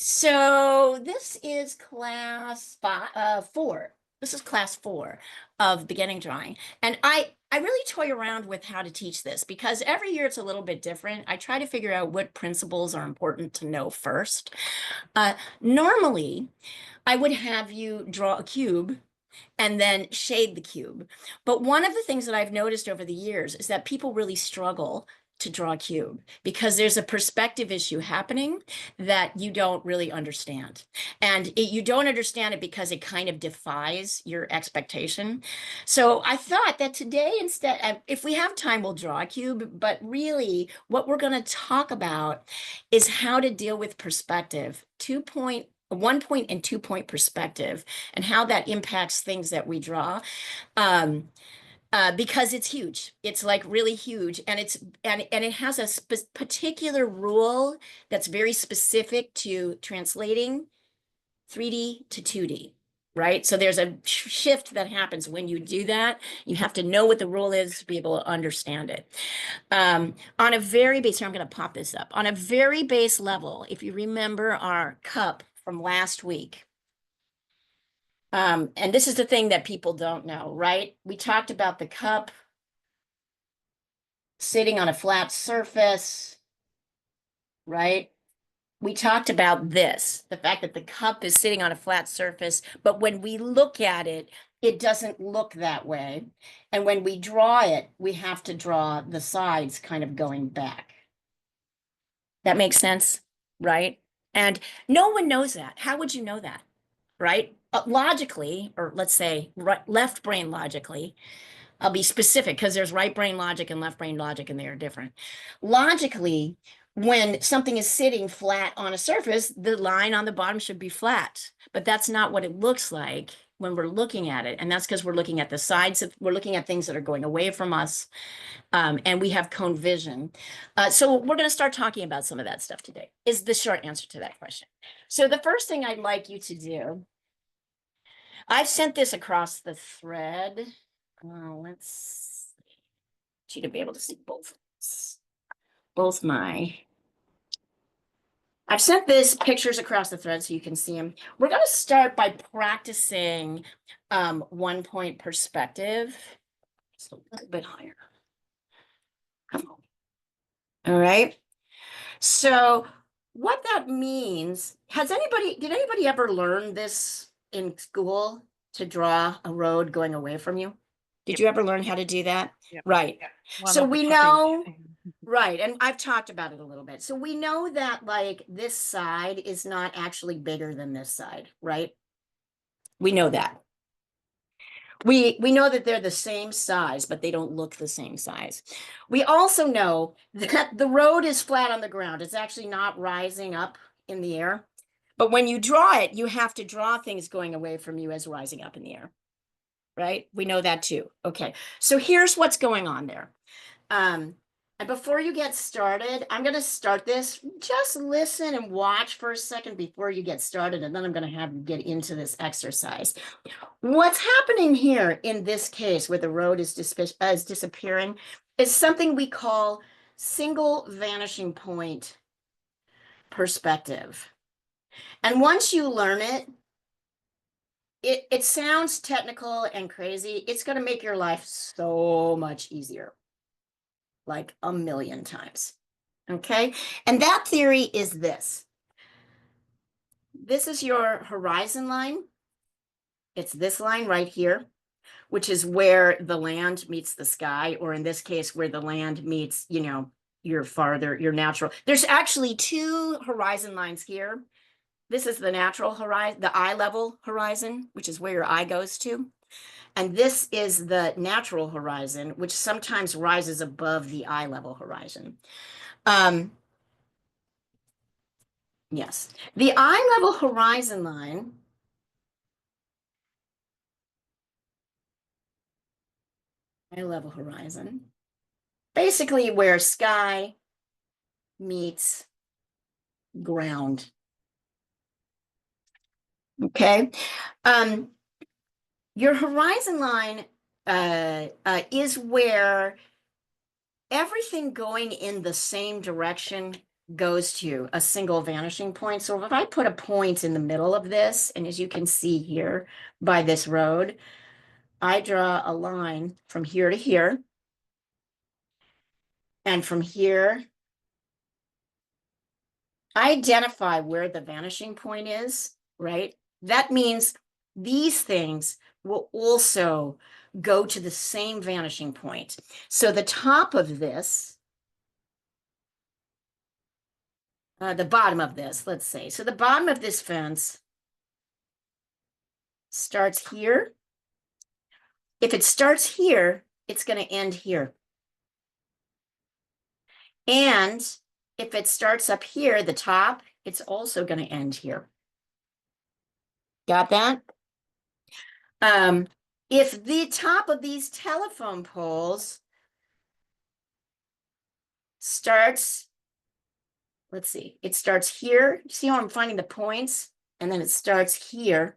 So this is four. This is class four of beginning drawing. And I really toy around with how to teach this because every year it's a little bit different. I try to figure out what principles are important to know first. Normally, I would have you draw a cube and then shade the cube. But one of the things that I've noticed over the years is that people really struggle to draw a cube because there's a perspective issue happening that you don't really understand. And you don't understand it because it kind of defies your expectation. So I thought that today, instead, if we have time, we'll draw a cube. But really, what we're going to talk about is how to deal with perspective, 1 point and 2 point perspective, and how that impacts things that we draw. Because it's huge. It's like really huge, and it has a particular rule that's very specific to translating 3D to 2D, right? So there's a shift that happens when you do that. You have to know what the rule is to be able to understand it. On a very base, here I'm going to pop this up. On a very base level, if you remember our cup from last week, and this is the thing that people don't know, right? We talked about the cup sitting on a flat surface, right? We talked about this, the fact that the cup is sitting on a flat surface, but when we look at it, it doesn't look that way. And when we draw it, we have to draw the sides kind of going back. That makes sense, right? And no one knows that. How would you know that, right? Logically, or let's say left brain logically, I'll be specific because there's right brain logic and left brain logic, and they are different. Logically, when something is sitting flat on a surface, the line on the bottom should be flat, but that's not what it looks like when we're looking at it. And that's because we're looking at the sides we're looking at things that are going away from us, and we have cone vision. So we're going to start talking about some of that stuff today, is the short answer to that question. So the first thing I'd like you to do, I've sent this across the thread. Let's see, you to be able to see both I've sent this pictures across the thread so you can see them. We're going to start by practicing 1 point perspective. Just a little bit higher. Come on. All right. So what that means, did anybody ever learn this in school, to draw a road going away from you? Did you ever learn how to do that? Yep. Right. Yeah. So we know, right, and I've talked about it a little bit. So we know that like this side is not actually bigger than this side, right? We know that. We know that they're the same size, but they don't look the same size. We also know that the road is flat on the ground. It's actually not rising up in the air. But when you draw it, you have to draw things going away from you as rising up in the air, right? We know that too. Okay, so here's what's going on there. And before you get started, I'm going to start this. Just listen and watch for a second before you get started, and then I'm going to have you get into this exercise. What's happening here in this case where the road is disappearing is something we call single vanishing point perspective. And once you learn it, it sounds technical and crazy. It's going to make your life so much easier, like a million times. Okay. And that theory is this. This is your horizon line. It's this line right here, which is where the land meets the sky, or in this case, where the land meets, your natural. There's actually two horizon lines here. This is the natural horizon, the eye level horizon, which is where your eye goes to. And this is the natural horizon, which sometimes rises above the eye level horizon. Yes, the eye level horizon line basically where sky meets ground. Okay. Your horizon line is where everything going in the same direction goes to a single vanishing point. So if I put a point in the middle of this, and as you can see here by this road, I draw a line from here to here, and from here, I identify where the vanishing point is, right? That means these things will also go to the same vanishing point. So the top of this, the bottom of this, let's say. So the bottom of this fence starts here. If it starts here, it's going to end here. And if it starts up here, the top, it's also going to end here. Got that? If the top of these telephone poles starts, let's see, it starts here. See how I'm finding the points? And then it starts here.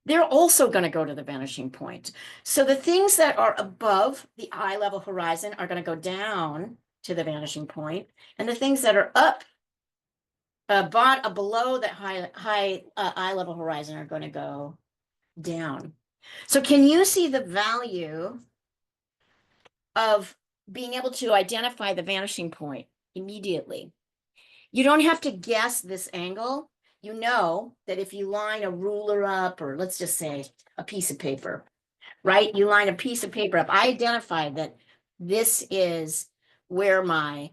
They're also going to go to the vanishing point. So the things that are above the eye level horizon are going to go down to the vanishing point, and the things that are up below that high eye level horizon are going to go down. So can you see the value of being able to identify the vanishing point immediately? You don't have to guess this angle. You know that if you line a ruler up, or let's just say a piece of paper, right? You line a piece of paper up. I identify that this is where my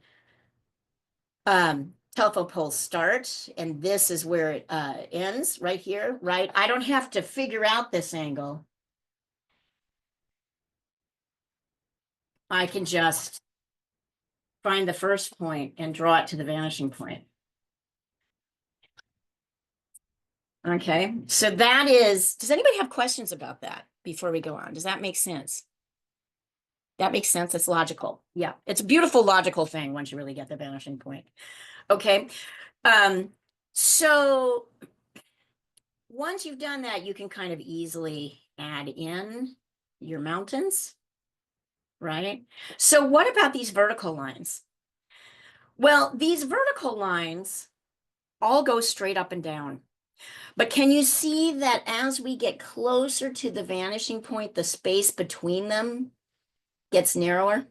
telephone poles start, and this is where it ends, right here, right? I don't have to figure out this angle. I can just find the first point and draw it to the vanishing point. Okay, so that is, does anybody have questions about that before we go on? Does that make sense? That makes sense. It's logical. Yeah, it's a beautiful logical thing once you really get the vanishing point. Okay, so once you've done that, you can kind of easily add in your mountains, right? So what about these vertical lines? Well, these vertical lines all go straight up and down. But can you see that as we get closer to the vanishing point, the space between them gets narrower?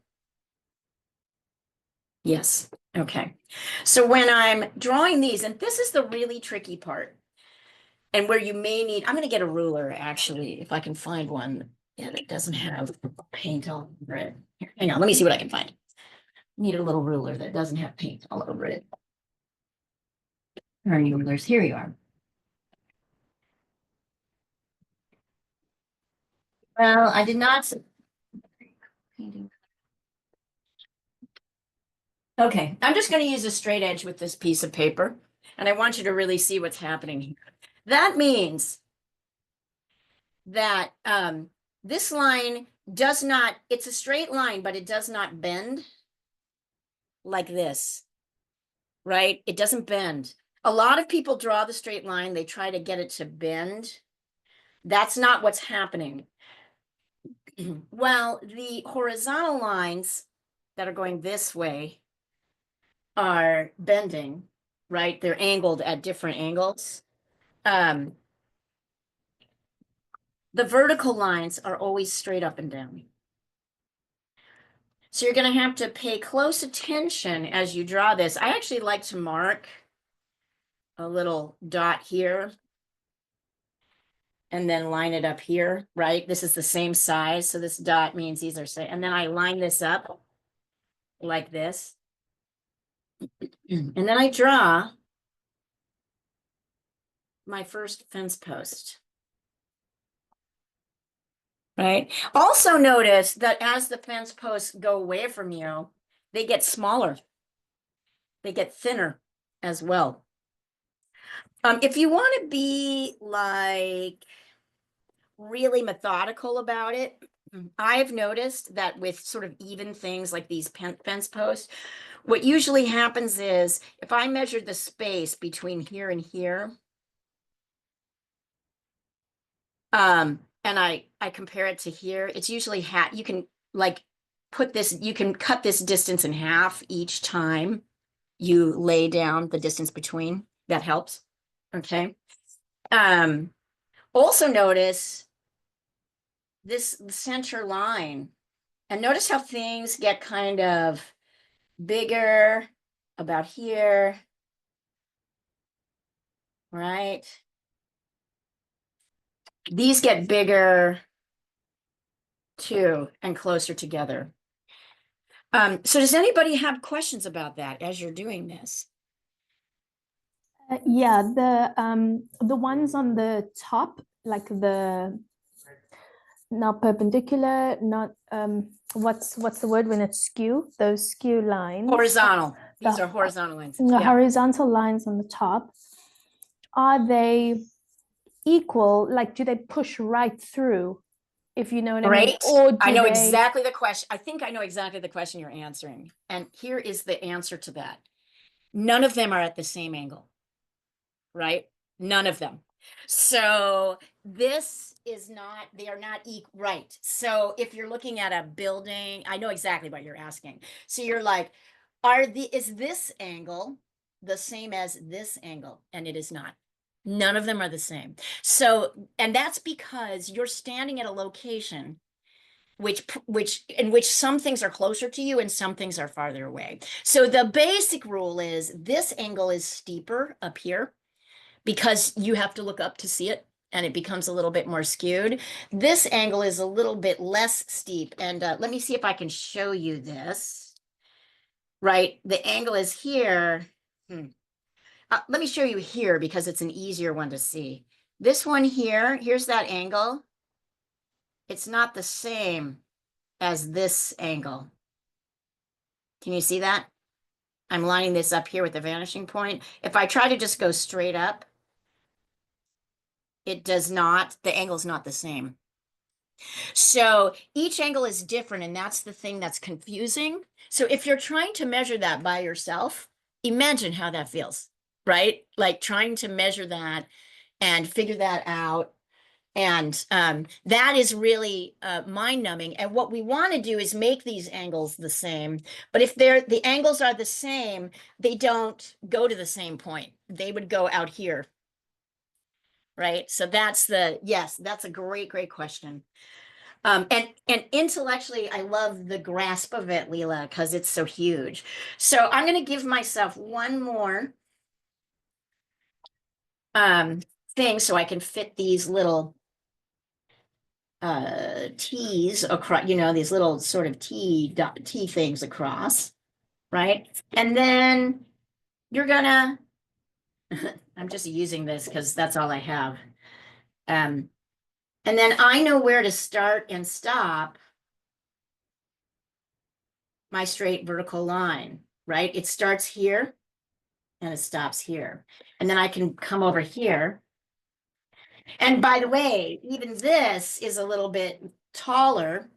Yes. Okay. So when I'm drawing these, and this is the really tricky part, and where you may need, I'm going to get a ruler actually, if I can find one that doesn't have paint all over it. Here, hang on, let me see what I can find. Need a little ruler that doesn't have paint all over it. Where are you rulers? Here you are. Well, I did not. Painting. Okay, I'm just going to use a straight edge with this piece of paper, and I want you to really see what's happening here. That means that this line does not, it's a straight line, but it does not bend like this, right? It doesn't bend. A lot of people draw the straight line, they try to get it to bend. That's not what's happening. Well, the horizontal lines that are going this way are bending, right? They're angled at different angles. The vertical lines are always straight up and down. So you're going to have to pay close attention as you draw this. I actually like to mark a little dot here and then line it up here, right? This is the same size. So this dot means these are same. And then I line this up like this. And then I draw my first fence post. Right. Also notice that as the fence posts go away from you, they get smaller. They get thinner as well. If you want to be like really methodical about it, I've noticed that with sort of even things like these fence posts, what usually happens is if I measure the space between here and here, and I compare it to here, it's usually you can like put this, you can cut this distance in half each time. you lay down the distance between. That helps. Okay. Also notice this center line, and notice how things get kind of bigger about here, right? These get bigger too and closer together. So does anybody have questions about that as you're doing this? Yeah, the ones on the top, like the not perpendicular, not what's the word when it's skew? Those skew lines. Horizontal. These The, are horizontal lines. the Yeah. horizontal lines on the top, are they equal? Like, do they push right through? If you know what I mean, Great. or do I know they? exactly the question. I think I know exactly the question you're answering. And here is the answer to that. None of them are at the same angle, right? None of them. So this is not, they are not equal, right? So if you're looking at a building, I know exactly what you're asking. So you're like, is this angle the same as this angle? And it is not. None of them are the same. So, and that's because you're standing at a location in which some things are closer to you and some things are farther away. So the basic rule is this angle is steeper up here because you have to look up to see it and it becomes a little bit more skewed. This angle is a little bit less steep. And let me see if I can show you this. Right, the angle is here. Let me show you here because it's an easier one to see. This one here, here's that angle. It's not the same as this angle. Can you see that? I'm lining this up here with the vanishing point. If I try to just go straight up, it does not, the angle's not the same. So each angle is different, and that's the thing that's confusing. So if you're trying to measure that by yourself, imagine how that feels, right? Like trying to measure that and figure that out. And that is really mind numbing. And what we want to do is make these angles the same. But if the angles are the same, they don't go to the same point. They would go out here. Right. So yes, that's a great, great question. And intellectually, I love the grasp of it, Leela, because it's so huge. So I'm going to give myself one more thing so I can fit these little T's across, these little sort of T things across, right? And then you're gonna, I'm just using this because that's all I have. And then I know where to start and stop my straight vertical line, right? It starts here and it stops here. And then I can come over here. And by the way, even this is a little bit taller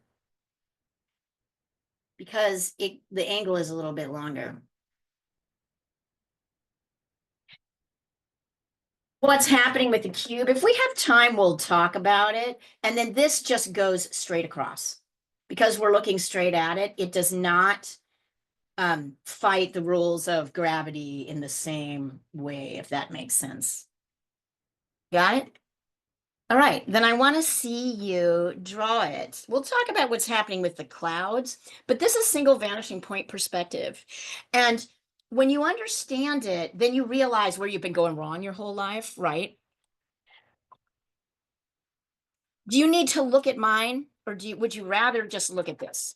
because the angle is a little bit longer. What's happening with the cube? If we have time, we'll talk about it. And then this just goes straight across. Because we're looking straight at it, it does not fight the rules of gravity in the same way, if that makes sense. Got it? All right, then I want to see you draw it. We'll talk about what's happening with the clouds, but this is single vanishing point perspective. And when you understand it, then you realize where you've been going wrong your whole life, right? Do you need to look at mine or would you rather just look at this?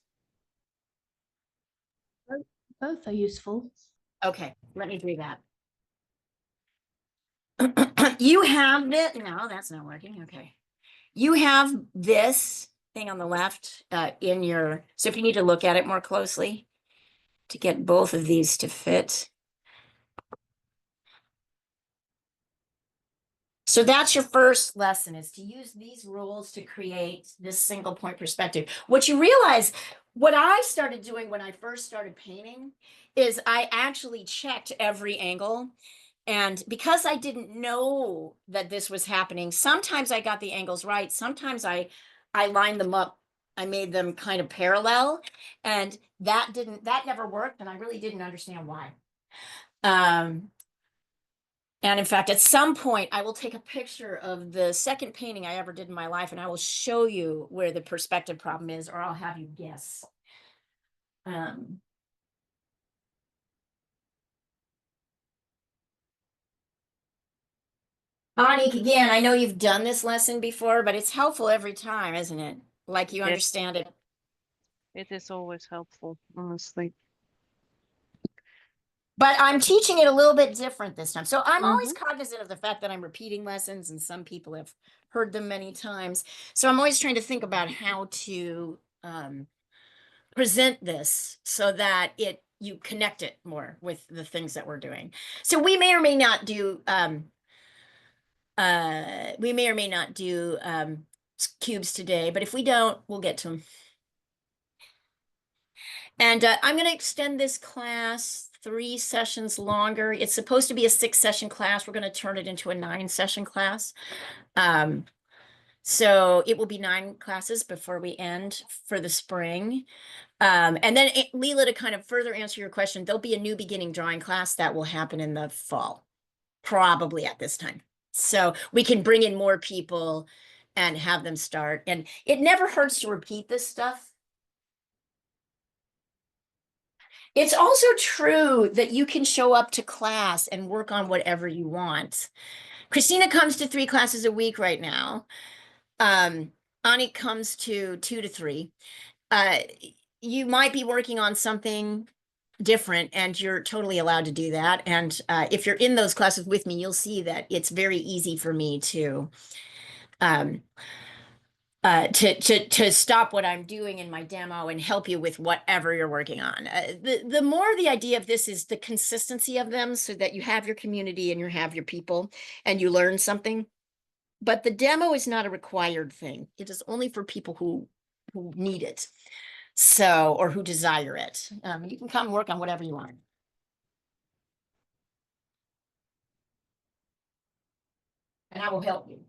Both are useful. Okay, let me do that. You have it. No, that's not working. Okay. You have this thing on the left so if you need to look at it more closely to get both of these to fit. So that's your first lesson, is to use these rules to create this single point perspective. What you realize, what I started doing when I first started painting is I actually checked every angle. And because I didn't know that this was happening, sometimes I got the angles right. Sometimes I lined them up. I made them kind of parallel, and that never worked. And I really didn't understand why. Um, and in fact, at some point, I will take a picture of the second painting I ever did in my life, and I will show you where the perspective problem is, or I'll have you guess. Um, Anik, again, I know you've done this lesson before, but it's helpful every time, isn't it? Like you Yes, understand it. it is always helpful, honestly. But I'm teaching it a little bit different this time. So I'm always Mm-hmm. cognizant of the fact that I'm repeating lessons, and some people have heard them many times. So I'm always trying to think about how to present this so that you connect it more with the things that we're doing. So we may or may not do cubes today, but if we don't, we'll get to them. And I'm going to extend this class 3 sessions longer. It's supposed to be a 6 session class. We're going to turn it into a 9 session class. Um, so it will be 9 classes before we end for the spring. And then Leela, to kind of further answer your question, there'll be a new beginning drawing class that will happen in the fall, probably at this time. So we can bring in more people and have them start. And it never hurts to repeat this stuff. It's also true that you can show up to class and work on whatever you want. Christina comes to 3 classes a week right now. Ani comes to 2 to 3. Uh, you might be working on something different, and you're totally allowed to do that. And if you're in those classes with me, you'll see that it's very easy for me um, to stop what I'm doing in my demo and help you with whatever you're working on. The more the idea of this is the consistency of them, so that you have your community and you have your people and you learn something. But the demo is not a required thing. It is only for people who need it, so, or who desire it. You can come and work on whatever you want. And I will help you.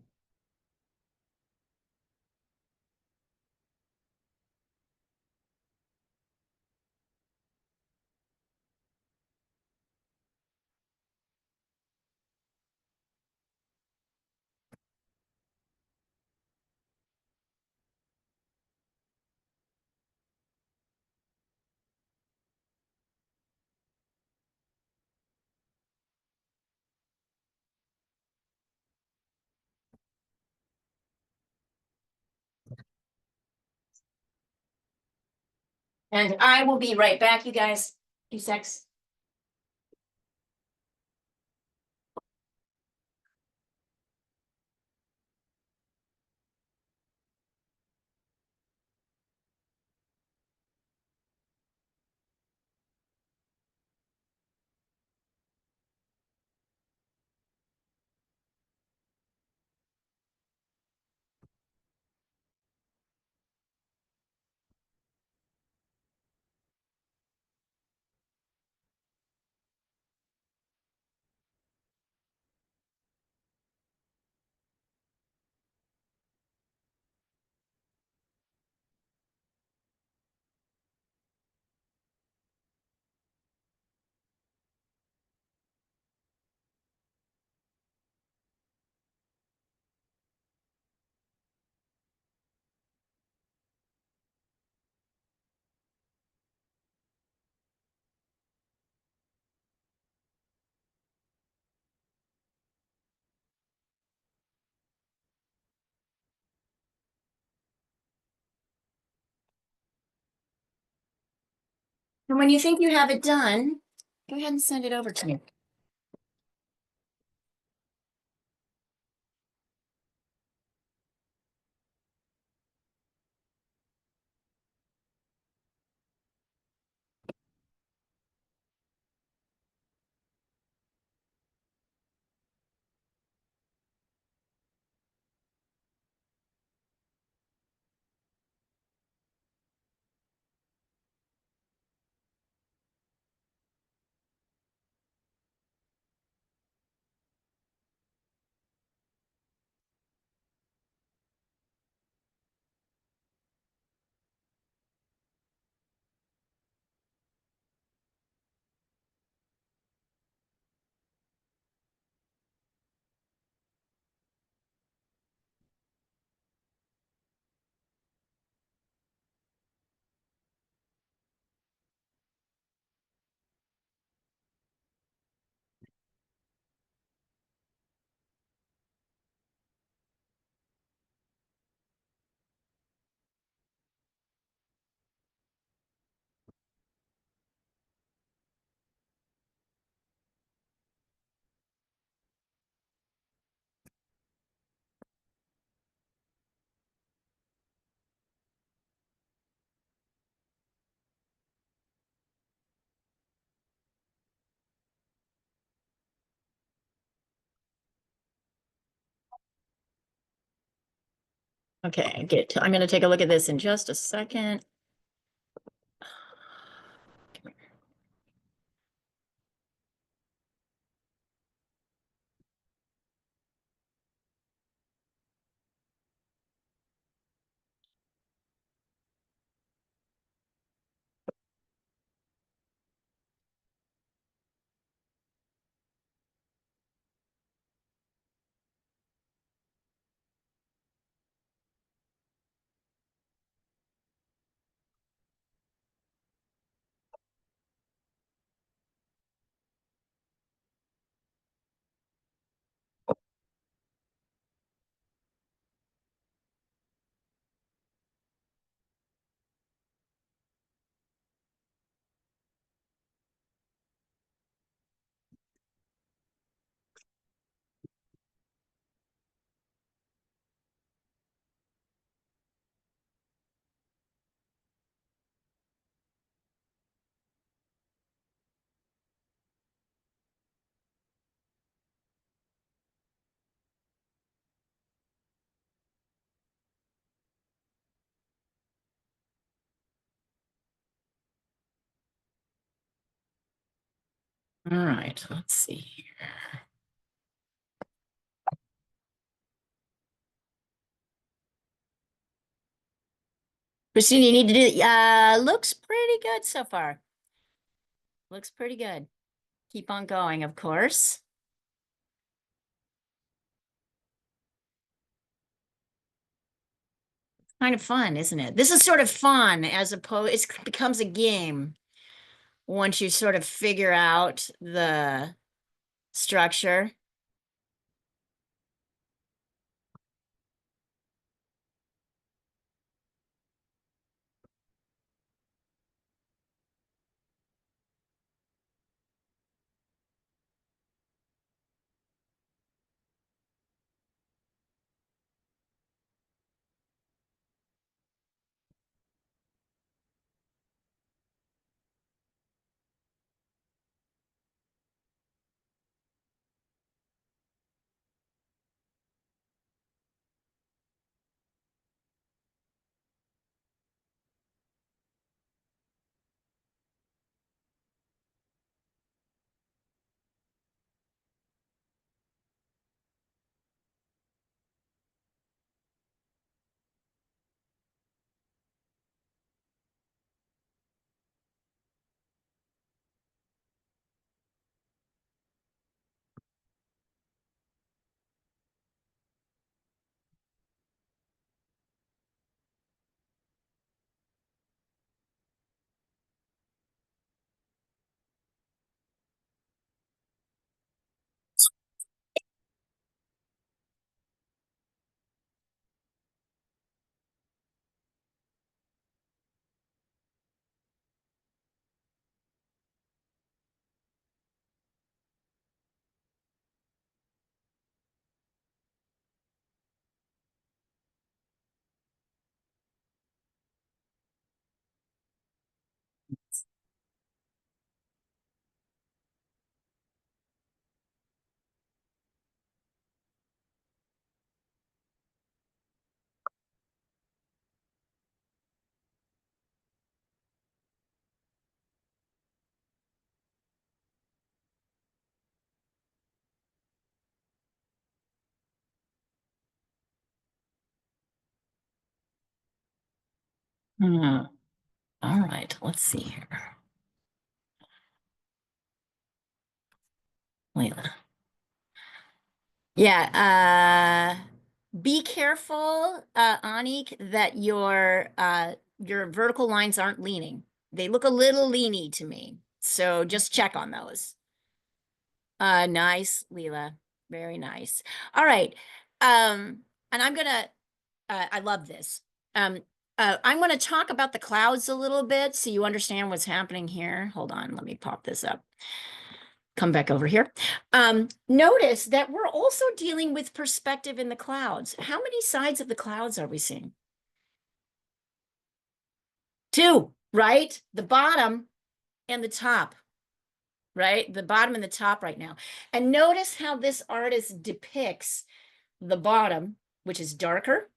And I will be right back, you guys. 2 secs. And when you think you have it done, go ahead and send it over to me. Okay, I'm gonna take a look at this in just a second. All right, let's see here. Christine, you need to do, looks pretty good so far. Looks pretty good. Keep on going, of course. Kind of fun, isn't it? This is sort of fun as opposed, it becomes a game once you sort of figure out the structure. Hmm. All right, let's see here. Layla. Yeah, be careful, Anik, that your vertical lines aren't leaning. They look a little leany to me. So just check on those. Nice, Leela. Very nice. All right. And I'm gonna I love this. I'm gonna talk about the clouds a little bit so you understand what's happening here. Hold on, let me pop this up. Come back over here. Notice that we're also dealing with perspective in the clouds. How many sides of the clouds are we seeing? Two, right? The bottom and the top, right? The bottom and the top right now. And notice how this artist depicts the bottom, which is darker,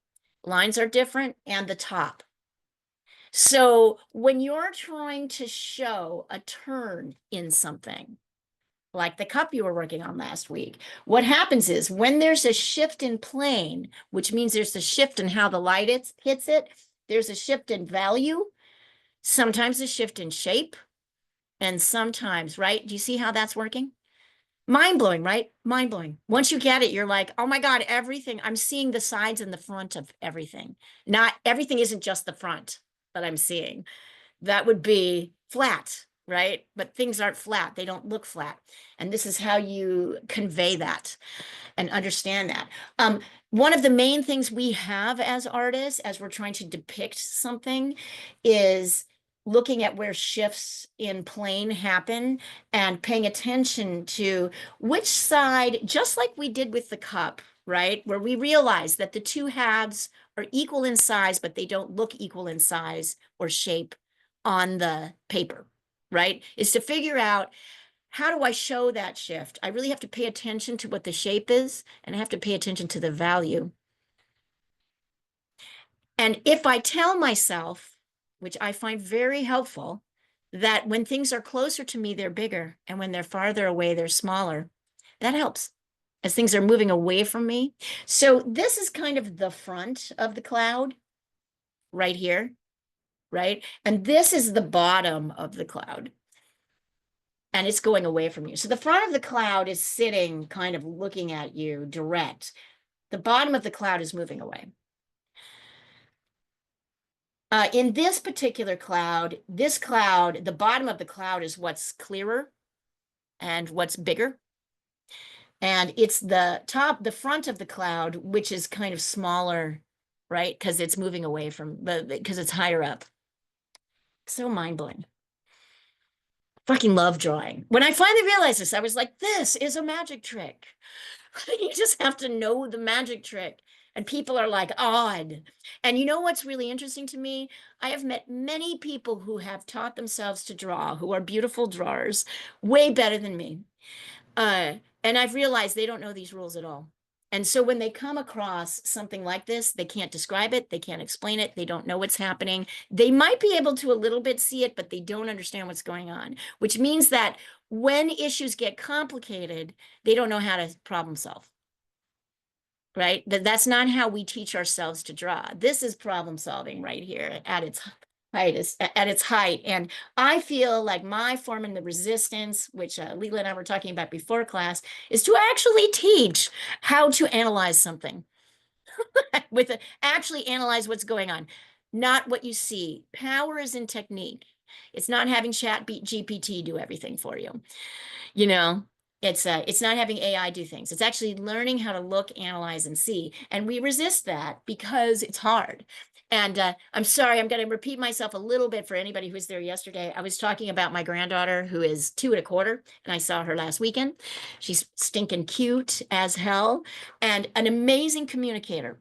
lines are different, and the top. So when you're trying to show a turn in something, like the cup you were working on last week, what happens is when there's a shift in plane, which means there's a shift in how the light hits it, there's a shift in value, sometimes a shift in shape, and sometimes, right? Do you see how that's working? Mind blowing, right? Mind blowing. Once you get it, you're like, oh my God, everything. I'm seeing the sides and the front of everything. Not everything isn't just the front that I'm seeing. That would be flat, right? But things aren't flat. They don't look flat. And this is how you convey that and understand that. One of the main things we have as artists, as we're trying to depict something, is looking at where shifts in plane happen and paying attention to which side, just like we did with the cup, right? Where we realize that the two halves are equal in size, but they don't look equal in size or shape on the paper, right? Is to figure out, how do I show that shift? I really have to pay attention to what the shape is, and I have to pay attention to the value. And if I tell myself, which I find very helpful, that when things are closer to me, they're bigger, and when they're farther away, they're smaller, that helps as things are moving away from me. So this is kind of the front of the cloud right here, right? And this is the bottom of the cloud. And it's going away from you. So the front of the cloud is sitting kind of looking at you direct. The bottom of the cloud is moving away. In this particular cloud, the bottom of the cloud is what's clearer and what's bigger. And it's the front of the cloud, which is kind of smaller, right? Because it's moving away from because it's higher up. So mind-blowing. Fucking love drawing. When I finally realized this, I was like, this is a magic trick. You just have to know the magic trick. And people are like odd. And you know what's really interesting to me? I have met many people who have taught themselves to draw, who are beautiful drawers, way better than me. And I've realized they don't know these rules at all. And so when they come across something like this, they can't describe it, they can't explain it, they don't know what's happening. They might be able to a little bit see it, but they don't understand what's going on, which means that when issues get complicated, they don't know how to problem solve. Right? That's not how we teach ourselves to draw. This is problem solving right here at its height. And I feel like my form in the resistance, which Leela and I were talking about before class, is to actually teach how to analyze something actually analyze what's going on, not what you see. Power is in technique. It's not having chat GPT do everything for you. You know, it's not having AI do things. It's actually learning how to look, analyze, and see. And we resist that because it's hard. And I'm sorry, I'm going to repeat myself a little bit for anybody who was there yesterday. I was talking about my granddaughter who is 2 1/4, and I saw her last weekend. She's stinking cute as hell and an amazing communicator.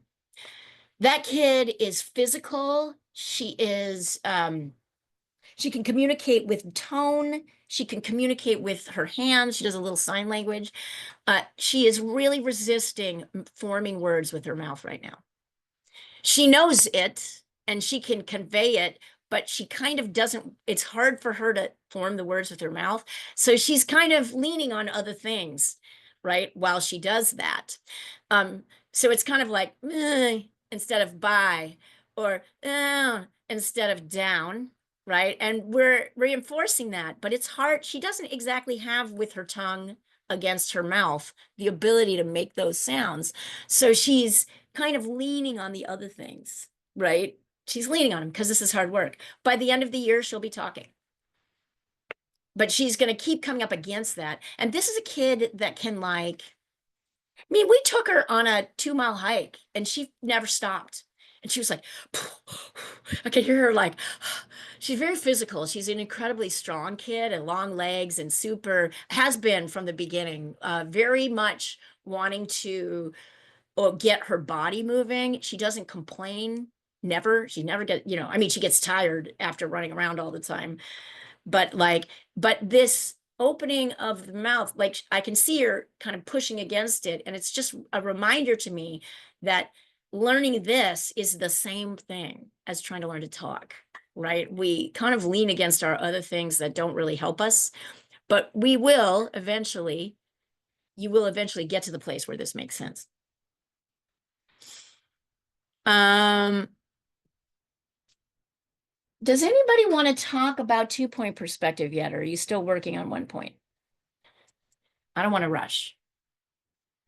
That kid is physical. She is, she can communicate with tone. She can communicate with her hands. She does a little sign language. She is really resisting forming words with her mouth right now. She knows it and she can convey it, but she kind of doesn't, it's hard for her to form the words with her mouth. So she's kind of leaning on other things, right? While she does that. So it's kind of like, instead of bye, or instead of down, right? And we're reinforcing that, but it's hard. She doesn't exactly have with her tongue against her mouth the ability to make those sounds. So she's kind of leaning on the other things, right? She's leaning on them because this is hard work. By the end of the year, she'll be talking. But she's going to keep coming up against that. And this is a kid that can like, I mean, we took her on a 2-mile hike and she never stopped. And she was like, I could hear her like, she's very physical. She's an incredibly strong kid and long legs and super, has been from the beginning, very much wanting to get her body moving. She doesn't complain, never. She never gets, I mean, she gets tired after running around all the time. But this opening of the mouth, like I can see her kind of pushing against it. And it's just a reminder to me that learning this is the same thing as trying to learn to talk, right? We kind of lean against our other things that don't really help us, but you will eventually get to the place where this makes sense. Does anybody want to talk about 2-point perspective yet, or are you still working on 1 point? I don't want to rush.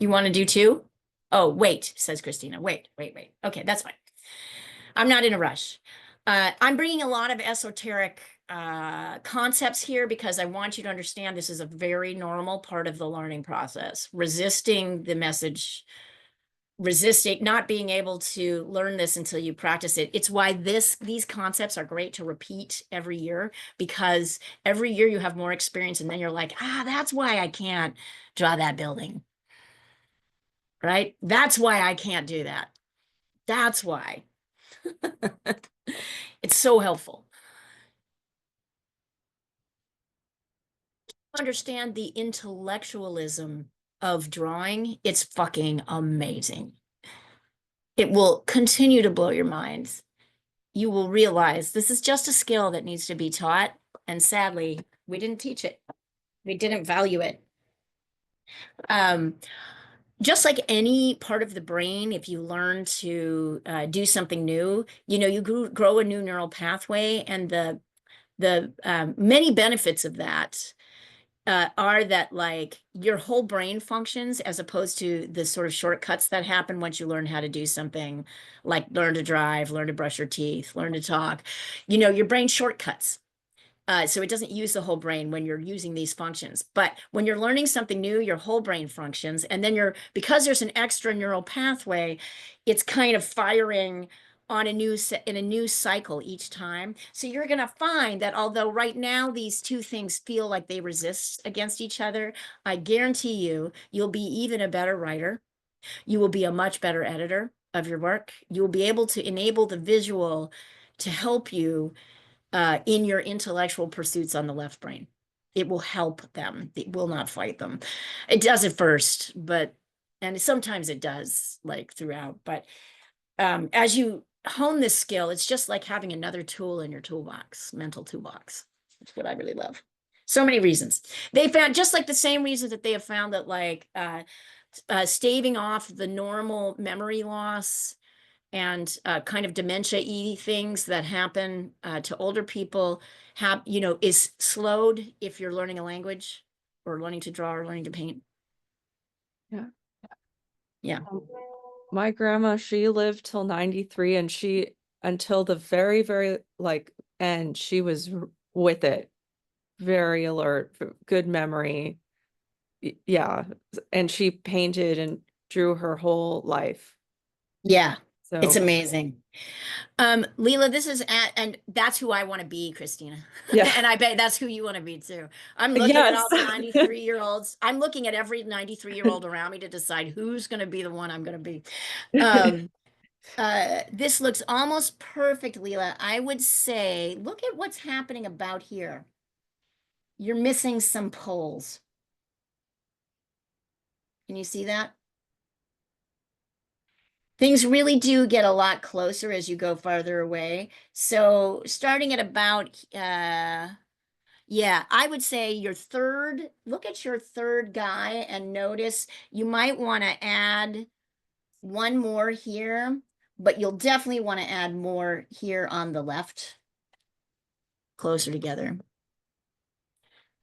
You want to do 2? Oh, wait, says Christina. Wait. Okay, that's fine. I'm not in a rush. I'm bringing a lot of esoteric concepts here because I want you to understand this is a very normal part of the learning process. Resisting the message, resisting not being able to learn this until you practice it. It's why these concepts are great to repeat every year, because every year you have more experience and then you're like, that's why I can't draw that building. Right? That's why I can't do that. That's why. It's so helpful. Understand the intellectualism of drawing, it's fucking amazing. It will continue to blow your minds. You will realize this is just a skill that needs to be taught. And sadly, we didn't teach it. We didn't value it. Just like any part of the brain, if you learn to do something new, you grow a new neural pathway, and the many benefits of that are that, like, your whole brain functions, as opposed to the sort of shortcuts that happen once you learn how to do something, like learn to drive, learn to brush your teeth, learn to talk. Your brain shortcuts. So it doesn't use the whole brain when you're using these functions. But when you're learning something new, your whole brain functions. And then because there's an extra neural pathway, it's kind of firing on in a new cycle each time. So you're going to find that although right now these two things feel like they resist against each other, I guarantee you'll be even a better writer. You will be a much better editor of your work. You will be able to enable the visual to help you in your intellectual pursuits on the left brain. It will help them. It will not fight them. It does at first, and sometimes it does, like, throughout. But as you hone this skill, it's just like having another tool in your toolbox, mental toolbox. That's what I really love. So many reasons. They found, just like the same reasons that they have found that, like, staving off the normal memory loss and kind of dementia-y things that happen to older people is slowed if you're learning a language or learning to draw or learning to paint. Yeah. Yeah. My grandma, she lived till 93, and she, until the very, very end, she was with it. Very alert, good memory. Yeah. And she painted and drew her whole life. Yeah. So It's amazing. Leela, and that's who I want to be, Christina. Yeah. And I bet that's who you want to be too. I'm looking at all the Yes. 93-year-olds. I'm looking at every 93-year-old around me to decide who's going to be the one I'm going to be. This looks almost perfect, Leela. I would say, look at what's happening about here. You're missing some poles. Can you see that? Things really do get a lot closer as you go farther away. So starting at about, yeah, I would say look at your third guy and notice you might want to add one more here, but you'll definitely want to add more here on the left, closer together.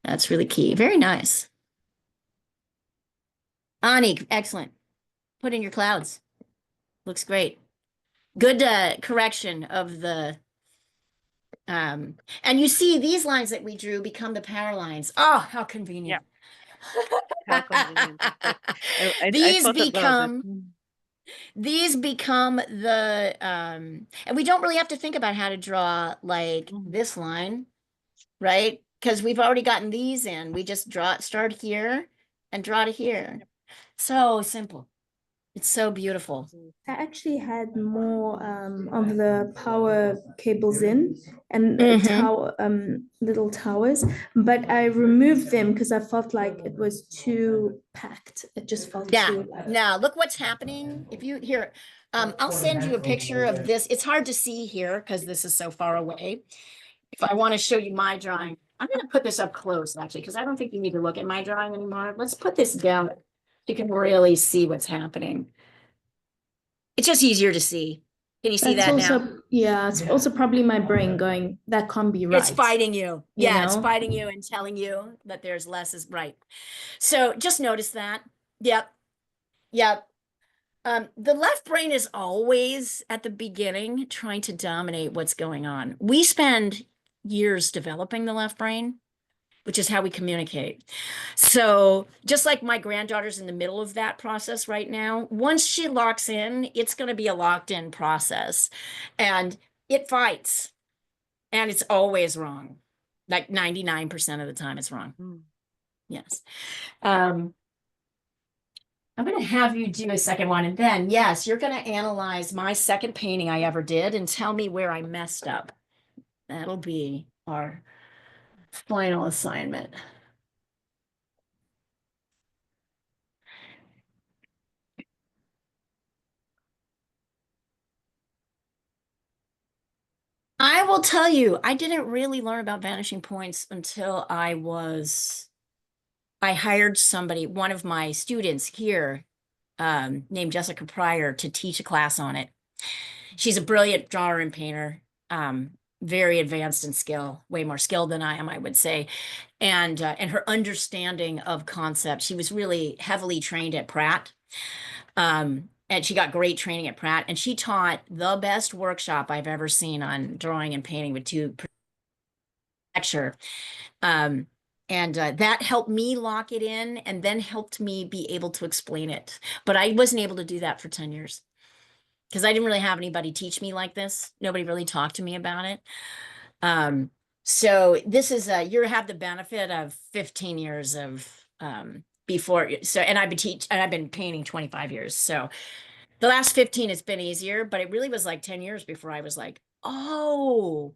That's really key. Very nice. Ani, excellent. Put in your clouds. Looks great. Good correction of the, and you see these lines that we drew become the power lines. Oh, how convenient. How convenient. I These thought about it. become the and we don't really have to think about how to draw like this line, right? Because we've already gotten these in. We just start here and draw to here. So simple. It's so beautiful. I actually had more of the power cables in and little towers, but I removed them because I felt like it was too packed. It just felt Yeah, too like now look what's happening. If you here, I'll send you a picture of this. It's hard to see here because this is so far away. If I want to show you my drawing, I'm going to put this up close actually, because I don't think you need to look at my drawing anymore. Let's put this down. You can really see what's happening. It's just easier to see. Can you see That's that also, now? yeah, it's also probably my brain going, that can't be right. It's fighting you. you Yeah, it's know? fighting you and telling you that there's less is right. So just notice that. Yep. Yep. The left brain is always at the beginning trying to dominate what's going on. We spend years developing the left brain, which is how we communicate. So just like my granddaughter's in the middle of that process right now, once she locks in, it's going to be a locked in process and it fights and it's always wrong. Like 99% of the time it's wrong. Mm. Yes. I'm going to have you do a second one. And then, yes, you're going to analyze my second painting I ever did and tell me where I messed up. That'll be our final assignment. I will tell you, I didn't really learn about vanishing points until I hired somebody, one of my students here, named Jessica Pryor, to teach a class on it. She's a brilliant drawer and painter, very advanced in skill, way more skilled than I am, I would say. And her understanding of concept, she was really heavily trained at Pratt. And she got great training at Pratt, and she taught the best workshop I've ever seen on drawing and painting with two lecture. And that helped me lock it in and then helped me be able to explain it. But I wasn't able to do that for 10 years because I didn't really have anybody teach me like this. Nobody really talked to me about it. So this is you have the benefit of 15 years of before. So, and I've been painting 25 years. So the last 15 it's been easier, but it really was like 10 years before I was like, oh,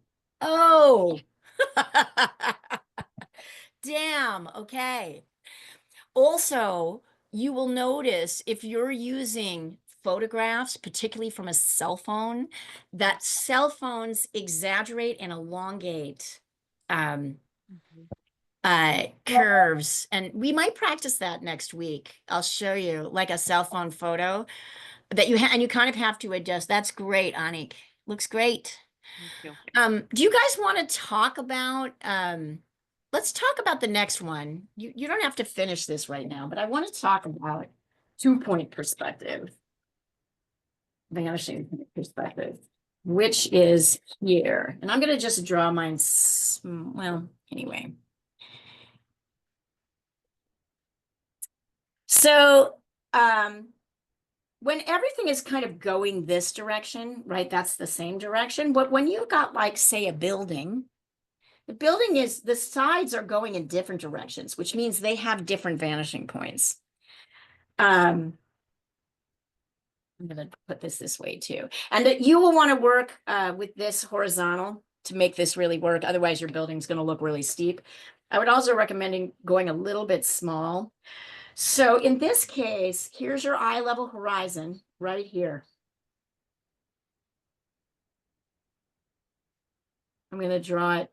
damn, okay. Also, you will notice if you're using photographs, particularly from a cell phone, that cell phones exaggerate and elongate curves. And we might practice that next week. I'll show you like a cell phone photo that and you kind of have to adjust. That's great, Anik. Looks great. Thank you. Do you guys want to talk about let's talk about the next one. You don't have to finish this right now, but I want to talk about 2-point perspective, vanishing perspective, which is here. And I'm going to just draw mine. Well, anyway. So, when everything is kind of going this direction, right? That's the same direction. But when you got like, say, a building, the sides are going in different directions, which means they have different vanishing points. I'm going to put this way too. And that you will want to work with this horizontal to make this really work. Otherwise, your building's going to look really steep. I would also recommend going a little bit small. So in this case, here's your eye level horizon right here. I'm going to draw it.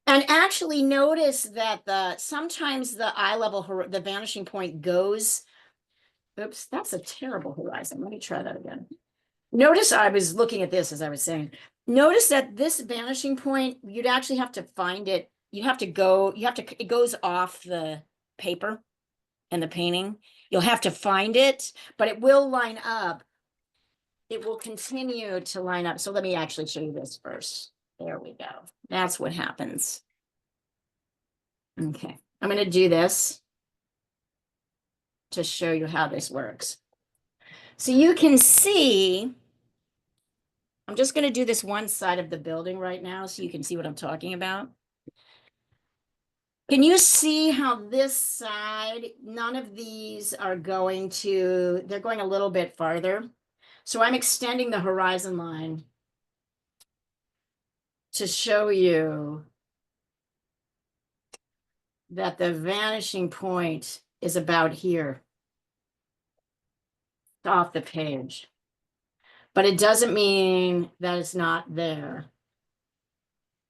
And actually notice that sometimes the eye level, the vanishing point goes, oops, that's a terrible horizon. Let me try that again. Notice I was looking at this as I was saying, notice that this vanishing point, you'd actually have to find it. It goes off the paper and the painting. You'll have to find it, but it will line up. It will continue to line up. So let me actually show you this first. There we go. That's what happens. Okay, I'm going to do this to show you how this works. So you can see, I'm just going to do this one side of the building right now so you can see what I'm talking about. Can you see how this side, none of these are going to, they're going a little bit farther. So I'm extending the horizon line to show you that the vanishing point is about here off the page. But it doesn't mean that it's not there.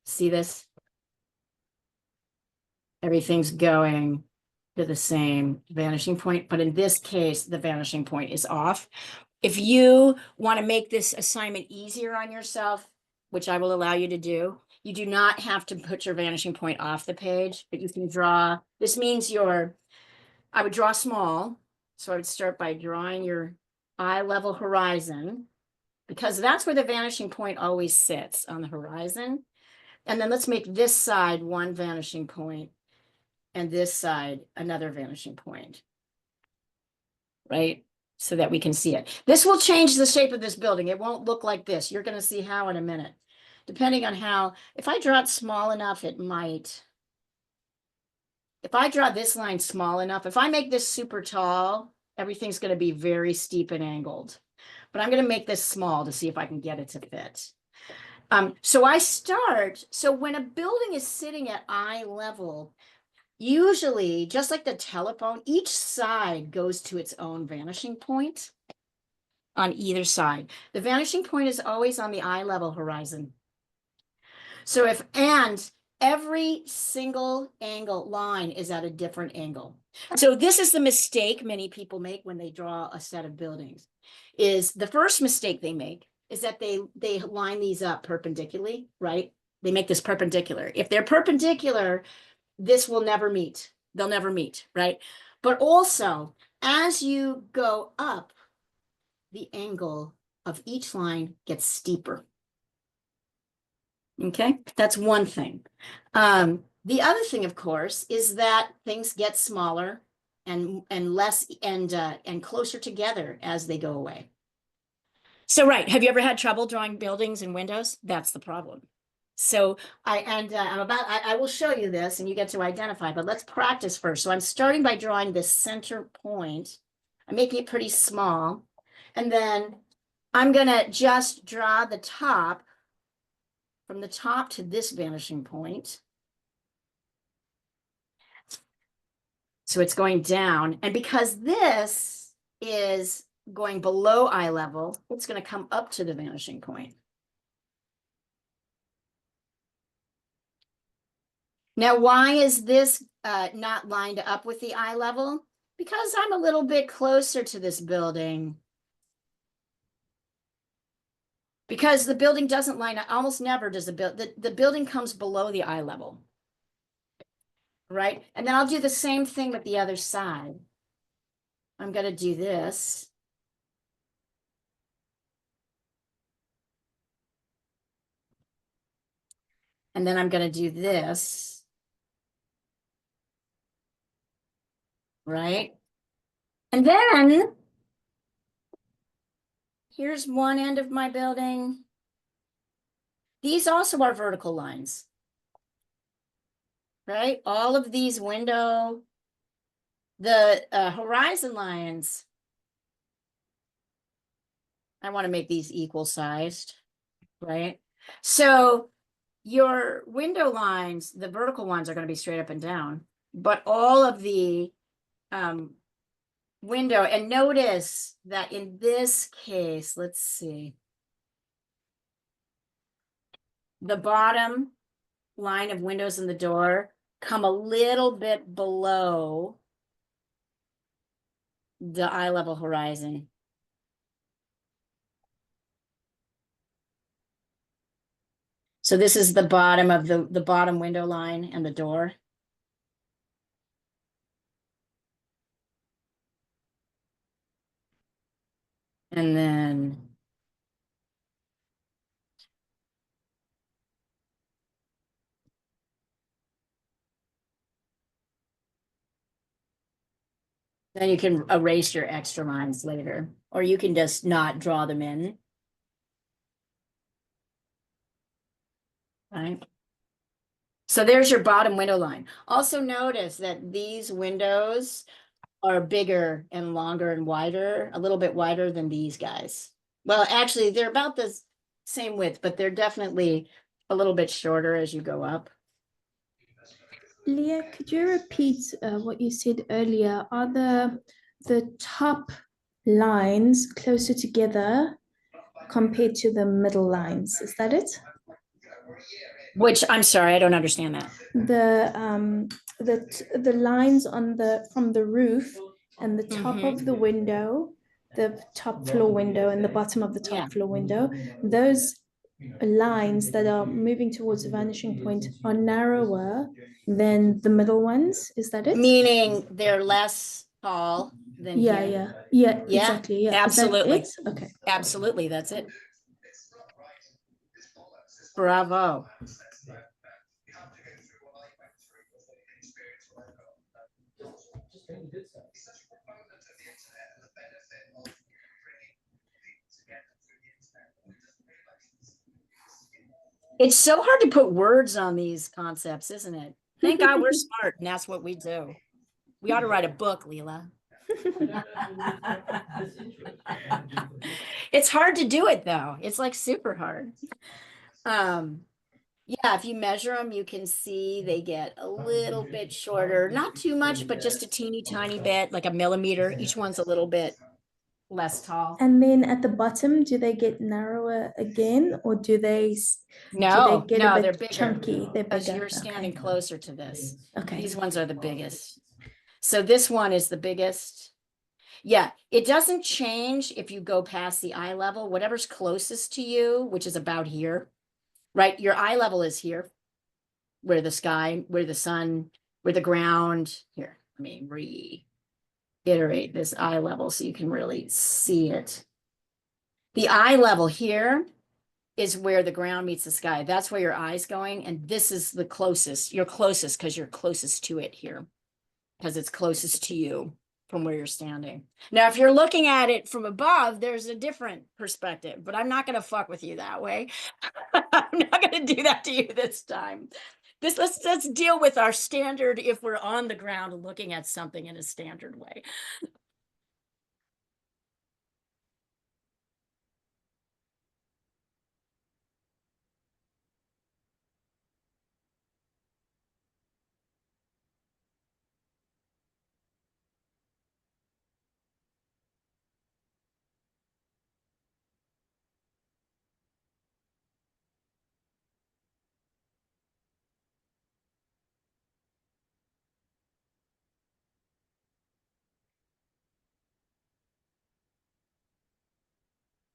See this? Everything's going to the same vanishing point, but in this case, the vanishing point is off. If you want to make this assignment easier on yourself, which I will allow you to do, you do not have to put your vanishing point off the page, but you can draw. This means I would draw small. So I would start by drawing your eye level horizon, because that's where the vanishing point always sits, on the horizon. And then let's make this side one vanishing point and this side another vanishing point, right? So that we can see it. This will change the shape of this building. It won't look like this. You're going to see how in a minute. Depending on how, if I draw it small enough, it might. If I draw this line small enough, if I make this super tall, everything's going to be very steep and angled. But I'm going to make this small to see if I can get it to fit. So when a building is sitting at eye level, usually, just like the telephone, each side goes to its own vanishing point on either side. The vanishing point is always on the eye level horizon. So and every single angle line is at a different angle. So this is the mistake many people make when they draw a set of buildings. Is the first mistake they make is that they line these up perpendicularly, right? They make this perpendicular. If they're perpendicular, this will never meet. They'll never meet, right? But also, as you go up, the angle of each line gets steeper. Okay, that's one thing. The other thing, of course, is that things get smaller and less and closer together as they go away. So, right, have you ever had trouble drawing buildings and windows? That's the problem. So I will show you this and you get to identify, but let's practice first. So I'm starting by drawing this center point. I'm making it pretty small. And then I'm gonna just draw the top, from the top to this vanishing point. So it's going down. And because this is going below eye level, it's gonna come up to the vanishing point. Now, why is this not lined up with the eye level? Because I'm a little bit closer to this building. Because the building doesn't line up, almost never does the building comes below the eye level. Right? And then I'll do the same thing with the other side. I'm going to do this. And then I'm going to do this. Right? And then here's one end of my building. These also are vertical lines. Right? All of these the horizon lines, I want to make these equal sized, right? So your window lines, the vertical ones are going to be straight up and down, but all of the window, and notice that in this case, let's see, the bottom line of windows in the door come a little bit below the eye level horizon. So this is the bottom of the bottom window line and the door. And then you can erase your extra lines later, or you can just not draw them in. Right? So there's your bottom window line. Also notice that these windows are bigger and longer and wider, a little bit wider than these guys. Well, actually, they're about the same width, but they're definitely a little bit shorter as you go up. Leah, could you repeat what you said earlier? Are the top lines closer together compared to the middle lines? Is that it? Which, I'm sorry, I don't understand that. The lines on the from the roof and the top of the window, the top floor window and the bottom of the top Yeah. floor window, those lines that are moving towards the vanishing point are narrower than the middle ones. Is that it? Meaning they're less tall than Yeah, here. yeah, Yeah, exactly. Yeah, absolutely. Is that it? Okay. Absolutely, that's it. Bravo. It's so hard to put words on these concepts, isn't it? Thank God we're smart, and that's what we do. We ought to write a book, Leela. It's hard to do it though. It's like super hard. Yeah, if you measure them, you can see they get a little bit shorter, not too much, but just a teeny tiny bit, like a millimeter. Each one's a little bit less tall. And then at the bottom, do they get narrower again, or do they No, get no, a they're bit bigger chunky? They're because bigger. you're standing Okay. closer to this. Okay. These ones are the biggest. So this one is the biggest. Yeah, it doesn't change if you go past the eye level, whatever's closest to you, which is about here, right? Your eye level is here, where the sky, where the sun, where the ground. Here, let me reiterate this eye level so you can really see it. The eye level here is where the ground meets the sky. That's where your eye's going. And this is the closest. You're closest because you're closest to it here, because it's closest to you from where you're standing. Now, if you're looking at it from above, there's a different perspective, but I'm not going to fuck with you that way. I'm not going to do that to you this time. Let's deal with our standard if we're on the ground looking at something in a standard way.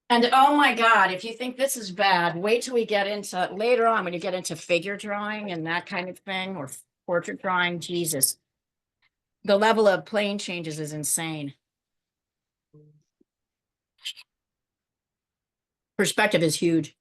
And oh my God, if you think this is bad, wait till we get into later on when you get into figure drawing and that kind of thing, or portrait drawing. Jesus, the level of plane changes is insane. Perspective is huge.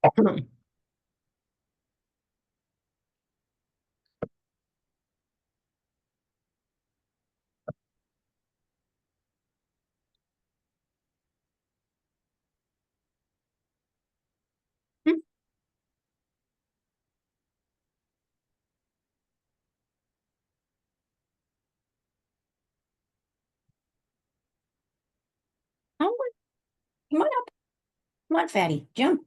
Oh, come on up. Come on, fatty. Jump.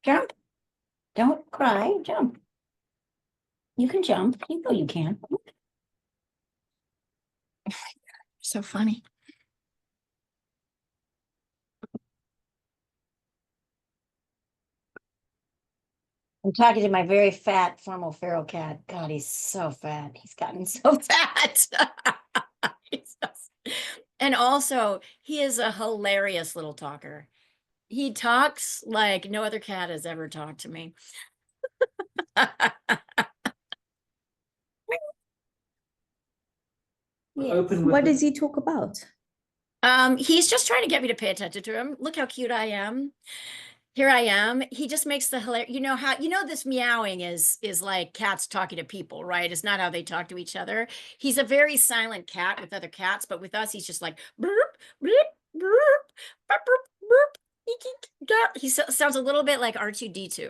Jump. Don't cry. Jump. You can jump. You know you can. So funny. I'm talking to my very fat formal feral cat. God, he's so fat. He's gotten so fat. And also, he is a hilarious little talker. He talks like no other cat has ever talked to me. Open with What the- does he talk about? He's just trying to get me to pay attention to him. Look how cute I am. Here I am. He just makes the hilarious, you know how, this meowing is like cats talking to people, right? It's not how they talk to each other. He's a very silent cat with other cats, but with us, he's just like, burp, burp, burp, burp, burp, burp. Eek, eek, ga. He sounds a little bit like R2D2.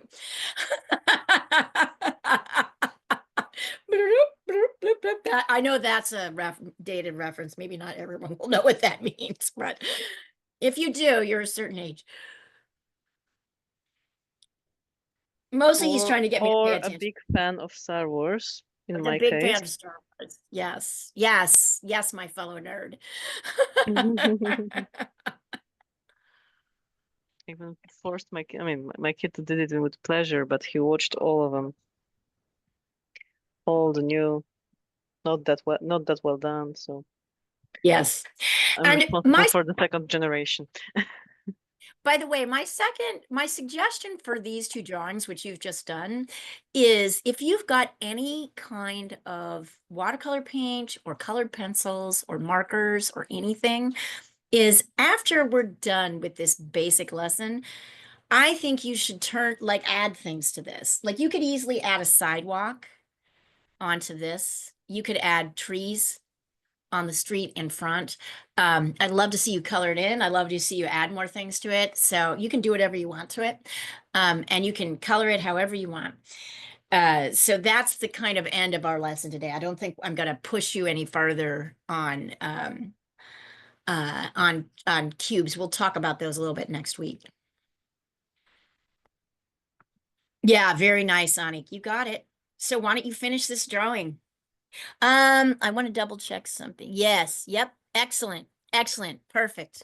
I know that's a dated reference. Maybe not everyone will know what that means, but if you do, you're a certain age. Mostly he's trying to get me to pay Or a attention. big fan of Star Wars, in I'm a my big case. fan of Star Wars. Yes, yes, yes, my fellow nerd. Even forced my kid. I mean, my kid did it with pleasure, but he watched all of them, all the new, not that well done. So Yes. I'm And responsible for the second generation. by the way, my suggestion for these two drawings, which you've just done, is if you've got any kind of watercolor paint or colored pencils or markers or anything, is after we're done with this basic lesson, I think you should add things to this. Like you could easily add a sidewalk onto this. You could add trees on the street in front. I'd love to see you color it in. I'd love to see you add more things to it. So you can do whatever you want to it. And you can color it however you want. So that's the kind of end of our lesson today. I don't think I'm going to push you any further on cubes. We'll talk about those a little bit next week. Yeah, very nice, Anik. You got it. So why don't you finish this drawing? I want to double check something. Yes, yep, excellent, excellent, perfect.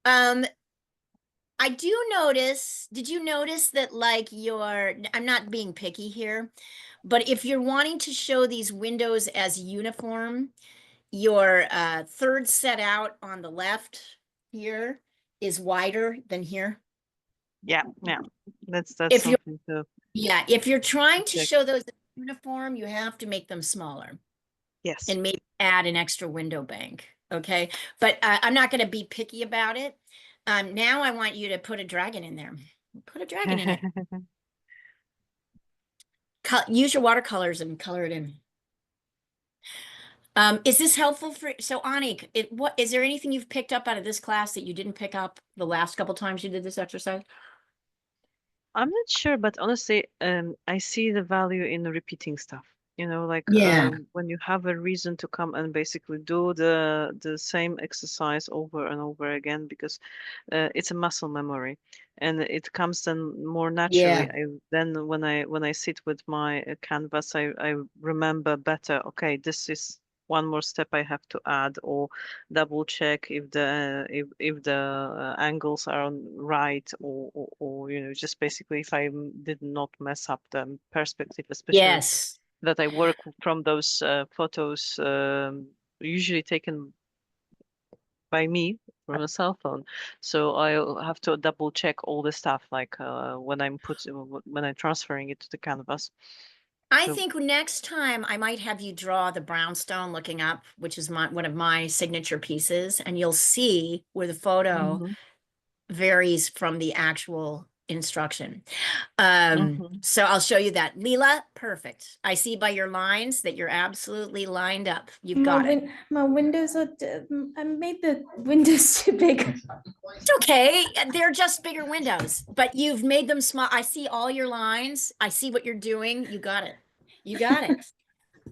I do notice, did you notice that like I'm not being picky here, but if you're wanting to show these windows as uniform, your third set out on the left here is wider than here. Yeah, that's If you're something to Yeah, if you're trying to check. show those as uniform, you have to make them smaller Yes. and maybe add an extra window bank. Okay, but I'm not going to be picky about it. Now I want you to put a dragon in there. Put a dragon in it. Use your watercolors and color it in. Is this helpful so Anik, what is there anything you've picked up out of this class that you didn't pick up the last couple times you did this exercise? I'm not sure, but honestly, I see the value in repeating stuff. Like Yeah. when you have a reason to come and basically do the same exercise over and over again, because it's a muscle memory, and it comes then more naturally. Yeah. Then when I sit with my canvas, I remember better. Okay, this is one more step I have to add, or double check if the angles are right, or just basically if I did not mess up the perspective, especially Yes. that I work from those photos usually taken by me from a cell phone. So I'll have to double check all the stuff, like when I'm transferring it to the canvas. I So think next time I might have you draw the brownstone looking up, which is one of my signature pieces, and you'll see where the photo Mhm. varies from the actual instruction. Mhm. So I'll show you that. Leela, perfect. I see by your lines that you're absolutely lined up. You've got it. My windows are, I made the windows too big. It's okay. They're just bigger windows, but you've made them small. I see all your lines. I see what you're doing. You got it. You got it.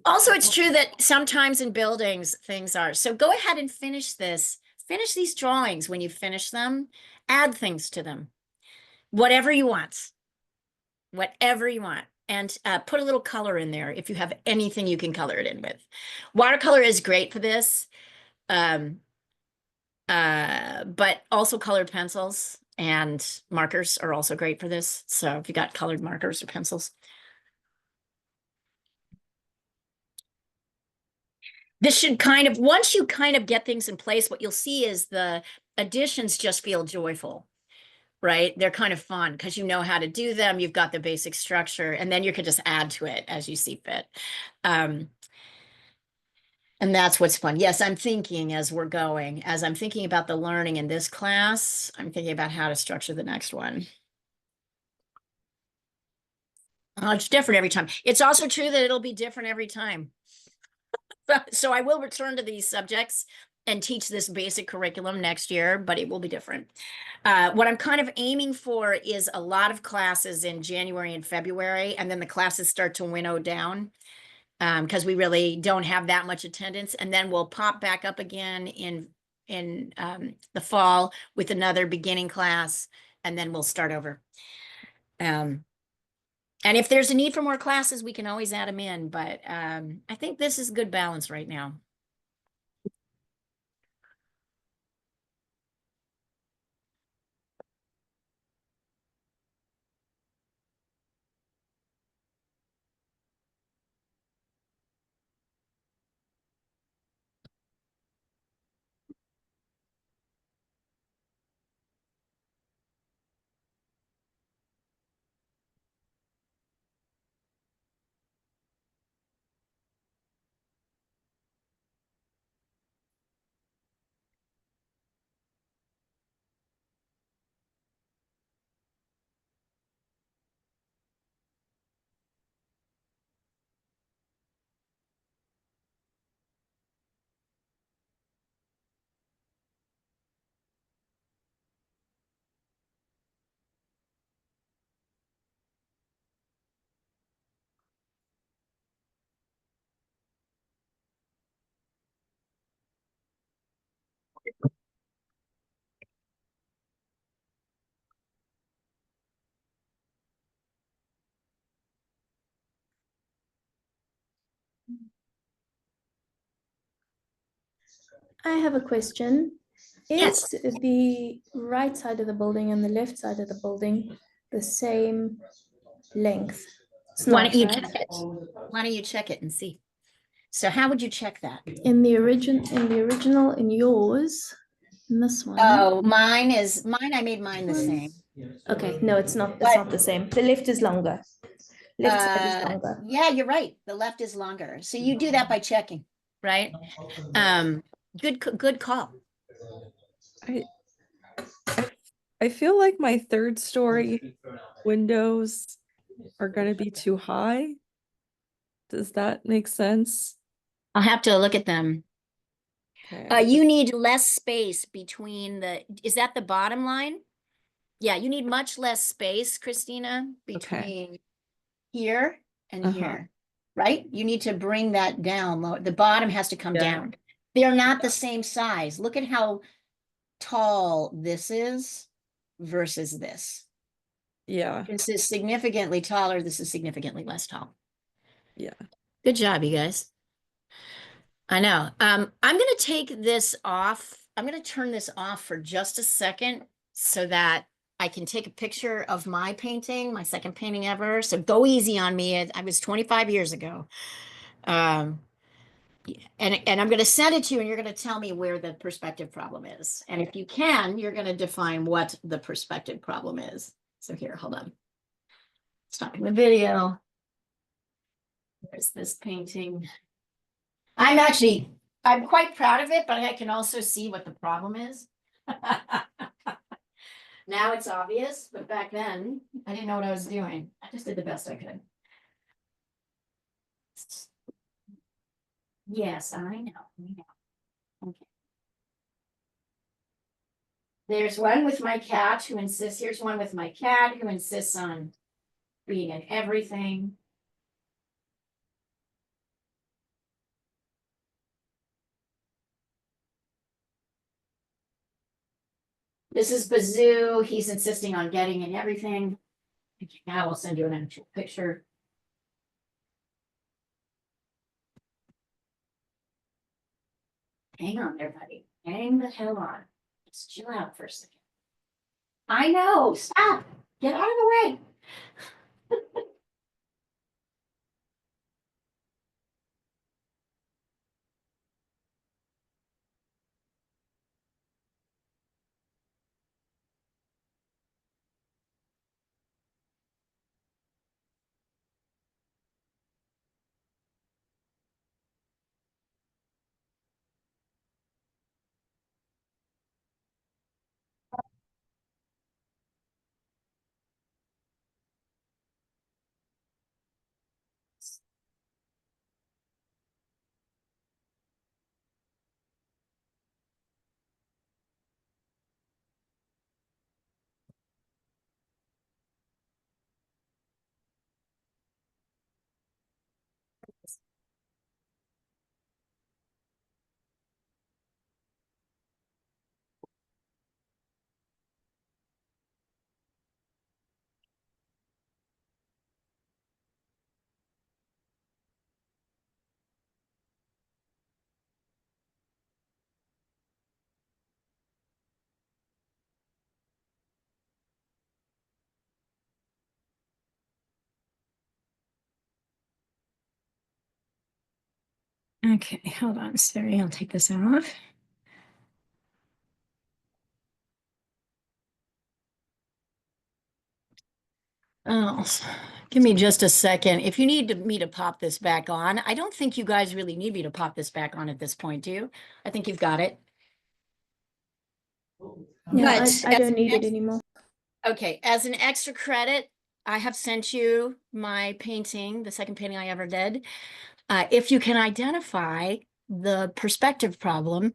Also, it's true that sometimes in buildings, things are. So go ahead and finish this. Finish these drawings. When you finish them, add things to them. Whatever you want. Whatever you want. And put a little color in there if you have anything you can color it in with. Watercolor is great for this. But also colored pencils and markers are also great for this. So if you got colored markers or pencils. This should kind of, once you kind of get things in place, what you'll see is the additions just feel joyful, right? They're kind of fun because you know how to do them. You've got the basic structure, and then you can just add to it as you see fit. And that's what's fun. Yes, I'm thinking as we're going, as I'm thinking about the learning in this class, I'm thinking about how to structure the next one. It's different every time. It's also true that it'll be different every time. So I will return to these subjects and teach this basic curriculum next year, but it will be different. What I'm kind of aiming for is a lot of classes in January and February, and then the classes start to winnow down because we really don't have that much attendance, and then we'll pop back up again in the fall with another beginning class, and then we'll start over. And if there's a need for more classes, we can always add them in, but I think this is good balance right now. I have a question. Yes. Is the right side of the building and the left side of the building the same length? It's Why not, don't you right? check it? Why don't you check it and see? So how would you check that? In the original, in yours, in this one. Oh, mine, I made mine the same. Okay, no, it's not. It's But- not the same. The left is longer. Left side is longer. Yeah, you're right. The left is longer. So you do that by checking, right? Good call. I I feel like my third story windows are gonna be too high. Does that make sense? I'll have to look at them. Okay. You need less space between is that the bottom line? Yeah, you need much less space, Christina, between here and here, right? You need to bring that down. The bottom has to come Yeah. down. They're not the same size. Look at how tall this is versus this. Yeah. This is significantly taller. This is significantly less tall. Yeah. Good job, you guys. I know. I'm going to take this off. I'm going to turn this off for just a second so that I can take a picture of my painting, my second painting ever. So go easy on me. I was 25 years ago. And I'm going to send it to you and you're going to tell me where the perspective problem is. And if you can, you're going to define what the perspective problem is. So here, hold on. Stopping the video. There's this painting. I'm quite proud of it, but I can also see what the problem is. Now it's obvious, but back then, I didn't know what I was doing. I just did the best I could. Yes, I know. Okay. There's one with my cat who insists, here's one with my cat who insists on being in everything. This is Bazoo. He's insisting on getting in everything. Okay, now I'll send you an actual picture. Hang on there, buddy. Hang the hell on. Just chill out for a second. I know. Stop. Get out of the way. Okay, hold on, Siri. I'll take this off. Oh, give me just a second. If you need me to pop this back on, I don't think you guys really need me to pop this back on at this point, do you? I think you've got it. Yeah, But I as don't an need it ex- anymore. Okay, as an extra credit, I have sent you my painting, the second painting I ever did. If you can identify the perspective problem,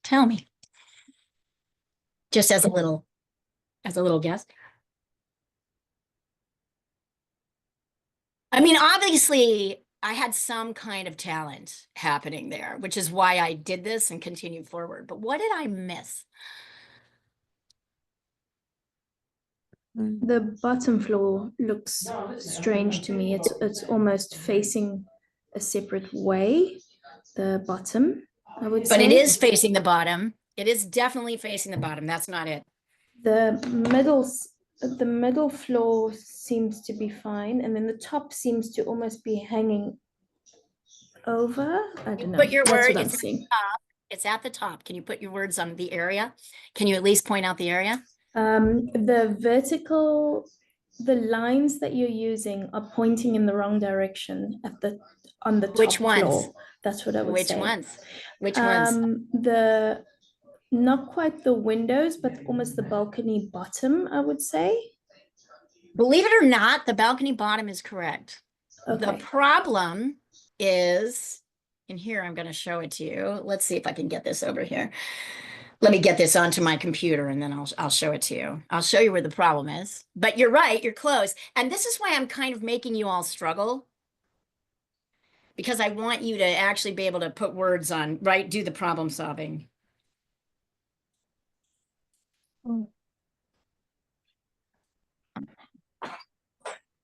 tell me. Just as a little guess. I mean, obviously, I had some kind of talent happening there, which is why I did this and continued forward. But what did I miss? The bottom floor looks strange to me. It's almost facing a separate way, the bottom, I would But say. it is facing the bottom. It is definitely facing the bottom. That's not it. The middle floor seems to be fine, and then the top seems to almost be hanging over. I don't know. Put your That's word, what I'm it's at the seeing. top. It's at the top. Can you put your words on the area? Can you at least point out the area? The lines that you're using are pointing in the wrong direction on the Which top ones? floor. That's what I would Which say. ones? Which ones? The not quite the windows, but almost the balcony bottom, I would say. Believe it or not, the balcony bottom is correct. The Okay. problem is, in here, I'm going to show it to you. Let's see if I can get this over here. Let me get this onto my computer and then I'll show it to you. I'll show you where the problem is. But you're right, you're close. And this is why I'm kind of making you all struggle. Because I want you to actually be able to put words on, right? Do the problem solving.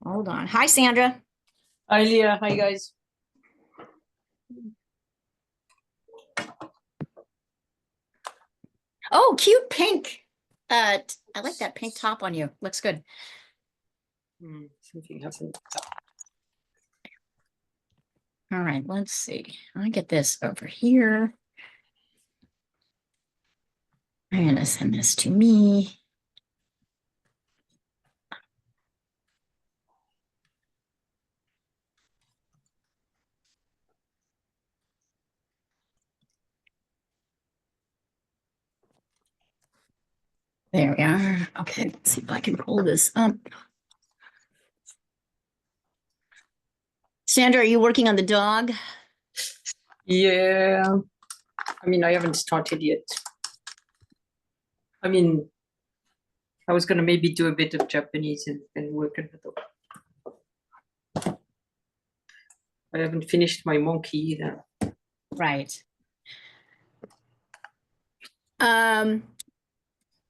Hold on. Hi, Sandra. Hi, Leah. Hi, guys. Oh, cute pink. I like that pink top on you. Looks good. Something happened. All right, let's see. I get this over here. I'm gonna send this to me. There we are. Okay, let's see if I can pull this up. Sandra, are you working on the dog? Yeah, I mean, I haven't started yet. I mean, I was gonna maybe do a bit of Japanese and work on the dog. I haven't finished my monkey either. Right.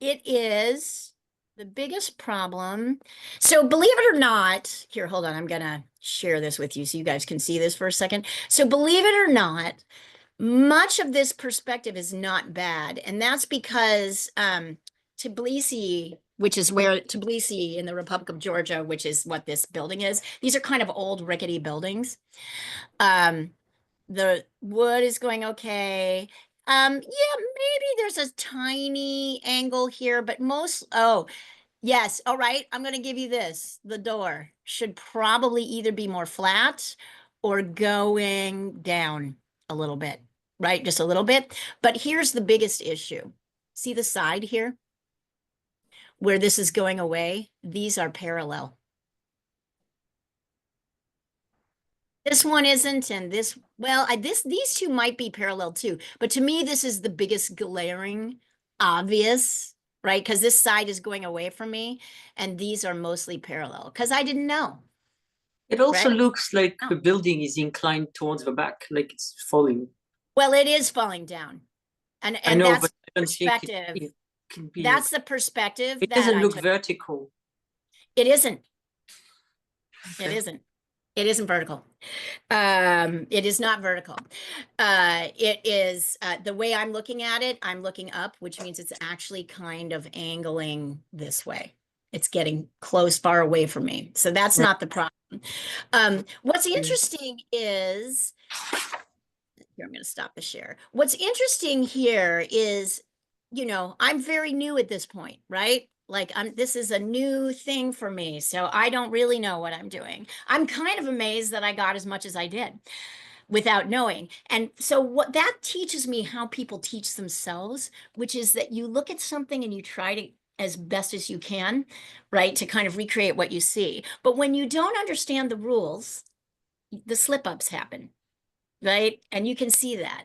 It is the biggest problem. So believe it or not, here, hold on. I'm gonna share this with you so you guys can see this for a second. So believe it or not, much of this perspective is not bad. And that's because Tbilisi, which is where Tbilisi in the Republic of Georgia, which is what this building is, these are kind of old rickety buildings. The wood is going okay. Yeah, maybe there's a tiny angle here, but oh, yes. All right. I'm going to give you this. The door should probably either be more flat or going down a little bit, right? Just a little bit. But here's the biggest issue. See the side here where this is going away? These are parallel. This one isn't, and this, well, these two might be parallel too, but to me, this is the biggest glaring, obvious, right? Because this side is going away from me, and these are mostly parallel, because I didn't know. It also Right. looks like Oh. the building is inclined towards the back, like it's falling. Well, it is falling down, and I know, that's but I don't think perspective. it can be. That's the perspective It that doesn't I look took. vertical. It isn't. It Okay. isn't. It isn't vertical. It is not vertical. It is the way I'm looking at it, I'm looking up, which means it's actually kind of angling this way. It's getting close, far away from me. So that's Right. not the problem. What's interesting is, here, I'm going to stop the share. What's interesting here is, I'm very new at this point, right? Like this is a new thing for me. So I don't really know what I'm doing. I'm kind of amazed that I got as much as I did without knowing. And so what that teaches me how people teach themselves, which is that you look at something and you try to as best as you can, right, to kind of recreate what you see. But when you don't understand the rules, the slip-ups happen, right? And you can see that.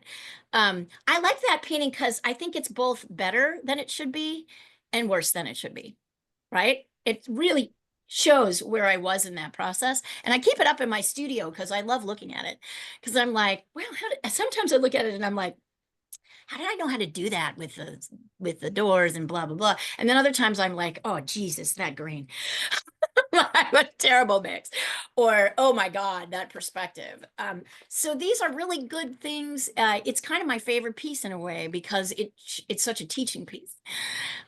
I like that painting because I think it's both better than it should be and worse than it should be, right? It really shows where I was in that process. And I keep it up in my studio because I love looking at it. Because I'm like, well, sometimes I look at it and I'm like, how did I know how to do that with the doors and blah blah blah? And then other times I'm like, oh Jesus, that green. I have a terrible mix. Or, oh my God, that perspective. So these are really good things. It's kind of my favorite piece in a way because it's such a teaching piece.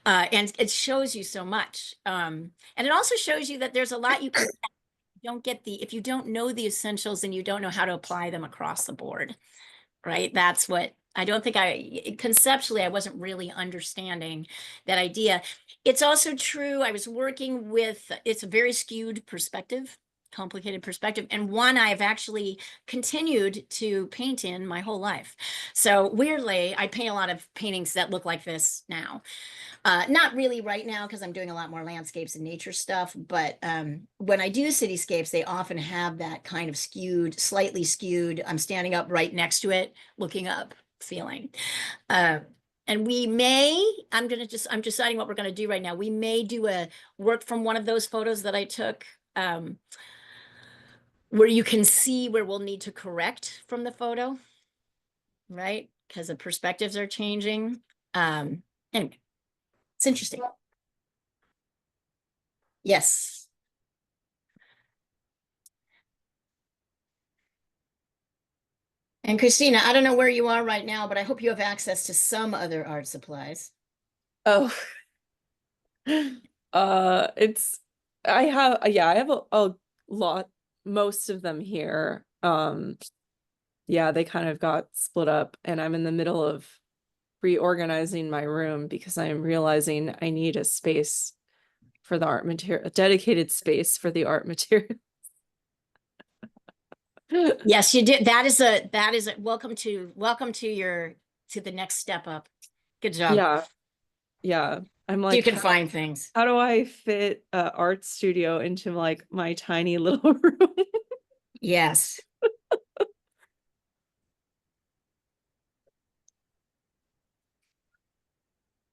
And it shows you so much. And it also shows you that there's a lot you can don't get if you don't know the essentials and you don't know how to apply them across the board, right? That's what I don't think conceptually, I wasn't really understanding that idea. It's also true. I was working with, it's a very skewed perspective, complicated perspective, and one I've actually continued to paint in my whole life. So weirdly, I paint a lot of paintings that look like this now. Not really right now because I'm doing a lot more landscapes and nature stuff, but when I do cityscapes, they often have that kind of skewed, slightly skewed, I'm standing up right next to it, looking up feeling. And I'm deciding what we're going to do right now. We may do a work from one of those photos that I took where you can see where we'll need to correct from the photo, right? Because the perspectives are changing. Anyway. It's interesting. Yes. And Christina, I don't know where you are right now, but I hope you have access to some other art supplies. Oh, it's I have yeah, I have a lot, most of them here. Yeah, they kind of got split up, and I'm in the middle of reorganizing my room because I'm realizing I need a space for the art material, a dedicated space for the art material. Yes, you did. That is a welcome to the next step up. Good job. Yeah. Yeah. I'm You like, can find things. how do I fit a art studio into like my tiny little room? Yes.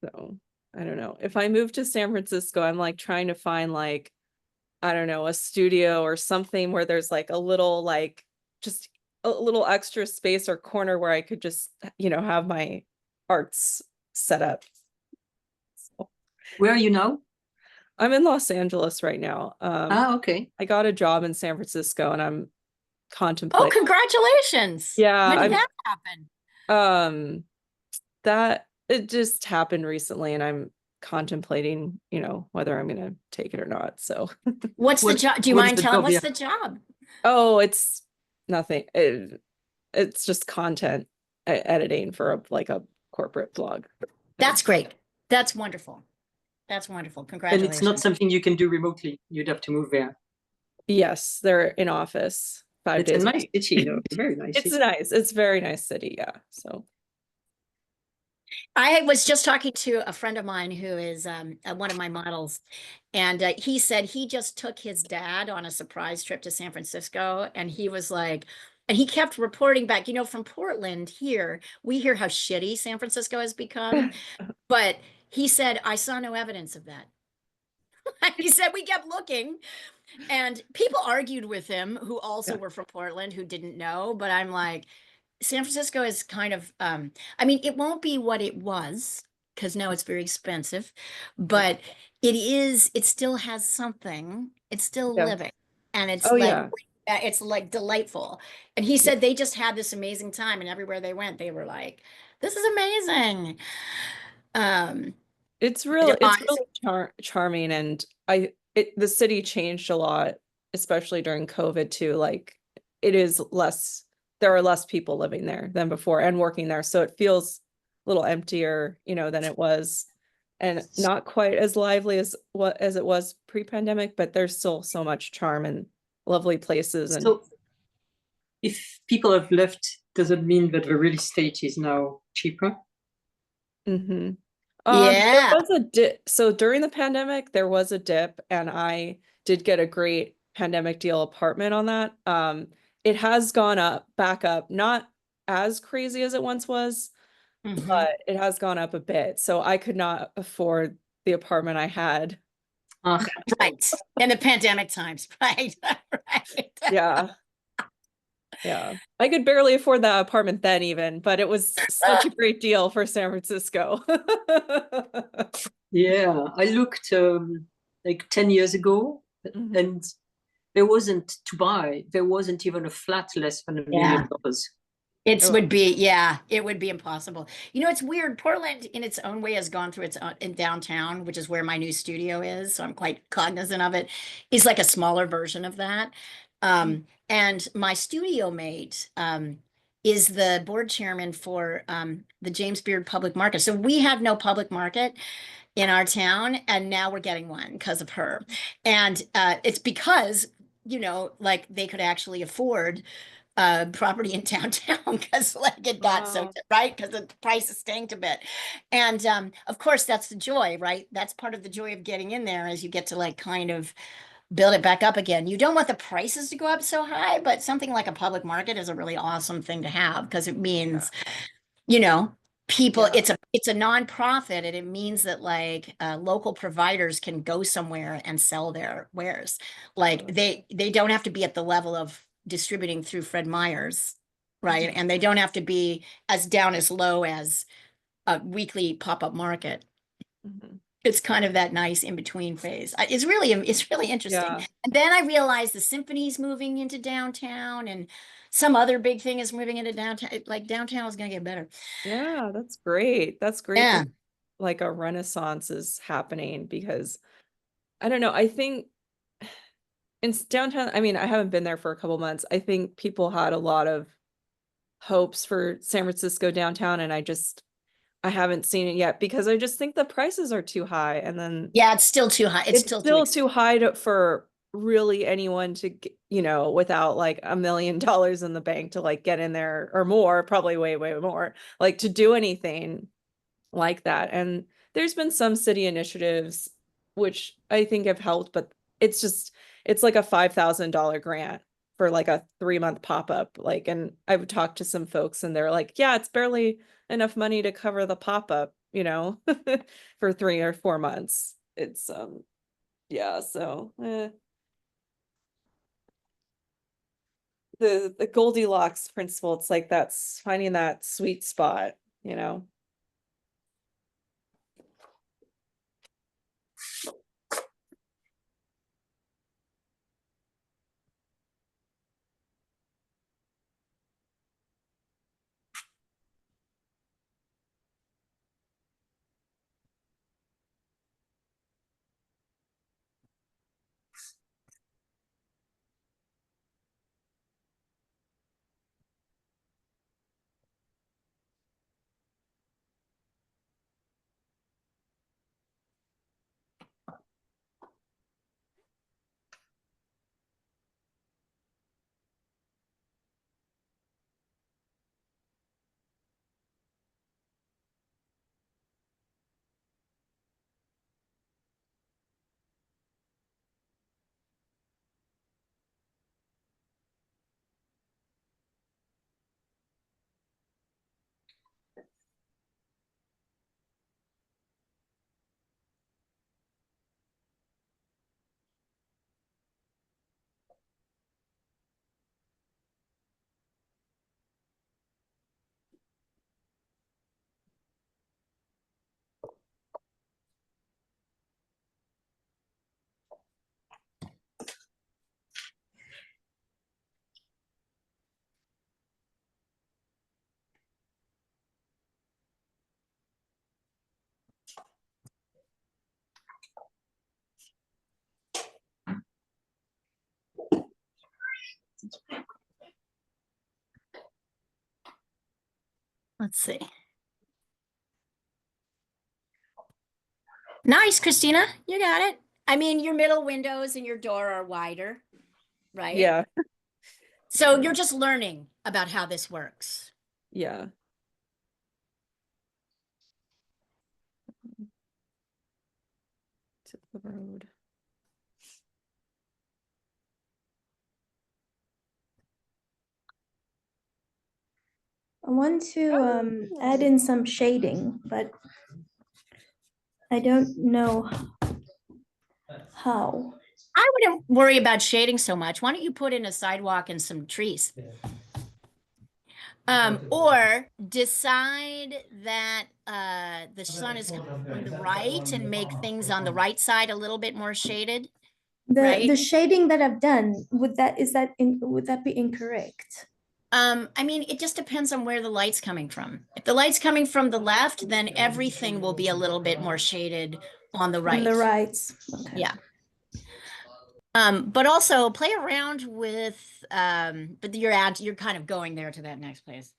So I don't know. If I move to San Francisco, I'm like trying to find like, I don't know, a studio or something where there's like a little like just a little extra space or corner where I could just, have my arts set up. So Where are you now? I'm in Los Angeles right now. Okay. I got a job in San Francisco and I'm Oh, contemplating. congratulations. Yeah, When did I'm that happen? that it just happened recently and I'm contemplating, whether I'm gonna take it or not. So What's the What job? Do you what is mind the telling? job? What's Yeah. the job? oh, it's nothing. It's just content editing for a corporate blog. That's great. That's wonderful. That's wonderful. And it's not Congratulations. something you can do remotely. You'd have to move there. Yes, they're in office 5 It's a days. nice city, though. Very nice It's city. nice. It's a very nice city. Yeah. So I was just talking to a friend of mine who is one of my models, and he said he just took his dad on a surprise trip to San Francisco, and he was like, and he kept reporting back, from Portland here, we hear how shitty San Francisco has become, but he said, I saw no evidence of that. He said, we kept looking, and people argued with him who also Yeah. were from Portland who didn't know, but I'm like, San Francisco is kind of I mean, it won't be what it was because now it's very expensive, but it still has something. It's still Yeah. living. And Oh yeah. it's like delightful. And he Yeah. said they just had this amazing time and everywhere they went, they were like, this is amazing. Um It's their it's eyes. really charming and the city changed a lot, especially during COVID too. Like there are less people living there than before and working there. So it feels a little emptier, than it was and not quite as lively as it was pre-pandemic, but there's still so much charm and lovely places and So if people have left, does it mean that the real estate is now cheaper? mm-hmm. There Yeah. was a dip. So during the pandemic, there was a dip, and I did get a great pandemic deal apartment on that. It has gone back up, not as crazy as it once was, Mhm. but it has gone up a bit. So I could not afford the apartment I had. Ah, Right. In the pandemic times, right? Right. Yeah. Yeah. I could barely afford that apartment then even, but it was such a great deal for San Francisco. yeah. I looked like 10 years ago, Mhm. and there wasn't to buy. There wasn't even a flat less than $1 Yeah. million. It Oh, would be, yeah, it would be impossible. It's weird. Portland, in its own way, has gone through its own in downtown, which is where my new studio is. So I'm quite cognizant of it. Is like a smaller version of that. And my studio mate is the board chairman for the James Beard Public Market. So we have no public market in our town, and now we're getting one because of her. And it's because, like they could actually afford property in downtown because like it got so wow. right because the prices tanked a bit, and of course that's the joy, right? That's part of the joy of getting in there as you get to like kind of build it back up again. You don't want the prices to go up so high, but something like a public market is a really awesome thing to have because it means you know people, Yeah. it's a nonprofit, and it means that like local providers can go somewhere and sell their wares, like they don't have to be at the level of distributing through Fred Meyer's, right? And they don't have to be as down as low as a weekly pop-up market. Mhm. It's kind of that nice in between phase. It's really interesting. Yeah. And then I realized the symphony's moving into downtown, and some other big thing is moving into downtown. Like downtown is going to get better. Yeah, that's great. That's great Yeah. that like a renaissance is happening because I don't know, I think in downtown, I mean, I haven't been there for a couple months. I think people had a lot of hopes for San Francisco downtown and I haven't seen it yet because I just think the prices are too high and then Yeah, it's still too high. It's it's still still too high for really anyone to without like $1 million in the bank to like get in there or more, probably way more, like to do anything like that. And there's been some city initiatives which I think have helped, but it's like a $5,000 grant for like a 3-month pop-up. Like, and I would talk to some folks and they're like, yeah, it's barely enough money to cover the pop-up, for 3 or 4 months. It's yeah, so the Goldilocks principle, it's like that's finding that sweet spot, Let's see. Nice, Christina. You got it. I mean, your middle windows and your door are wider, right? yeah, So you're just learning about how this works. yeah. To the road. I want to add in some shading, but I don't know how. I wouldn't worry about shading so much. Why don't you put in a sidewalk and some trees? Or decide that the sun is coming from the right and make things on the right side a little bit more shaded. The Right. shading that I've done, would that be incorrect? I mean, it just depends on where the light's coming from. If the light's coming from the left, then everything will be a little bit more shaded on the right. On the right. Okay. Yeah. But also play around with but you're kind of going there to that next place.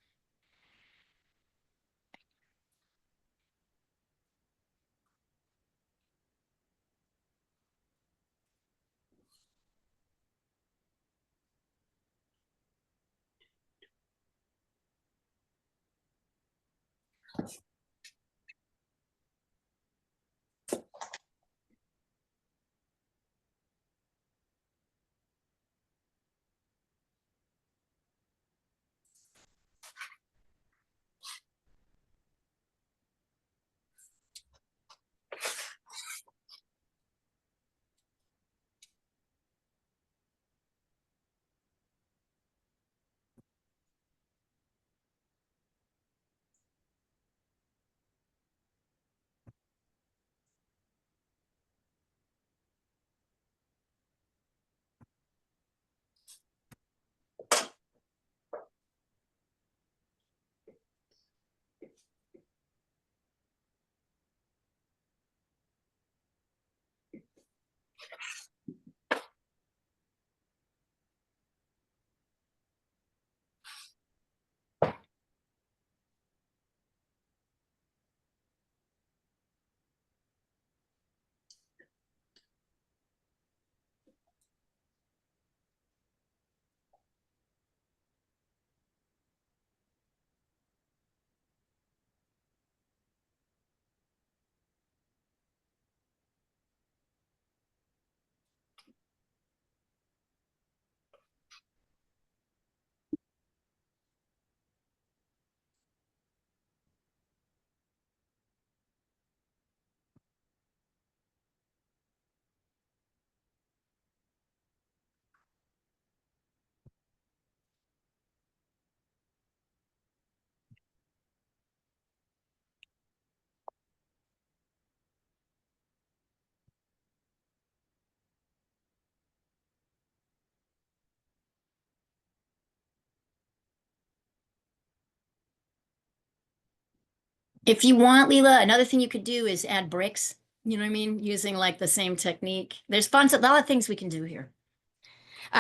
If you want, Leela, another thing you could do is add bricks. You know what I mean? Using like the same technique. There's a lot of things we can do here.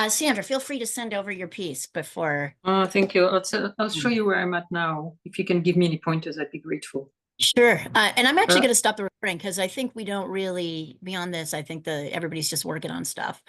Sandra, feel free to send over your piece before. Thank you. I'll show you where I'm at now. If you can give me any pointers, I'd be grateful. Sure. And I'm actually Uh, going to stop the recording because I think we don't really, beyond this, I think everybody's just working on stuff.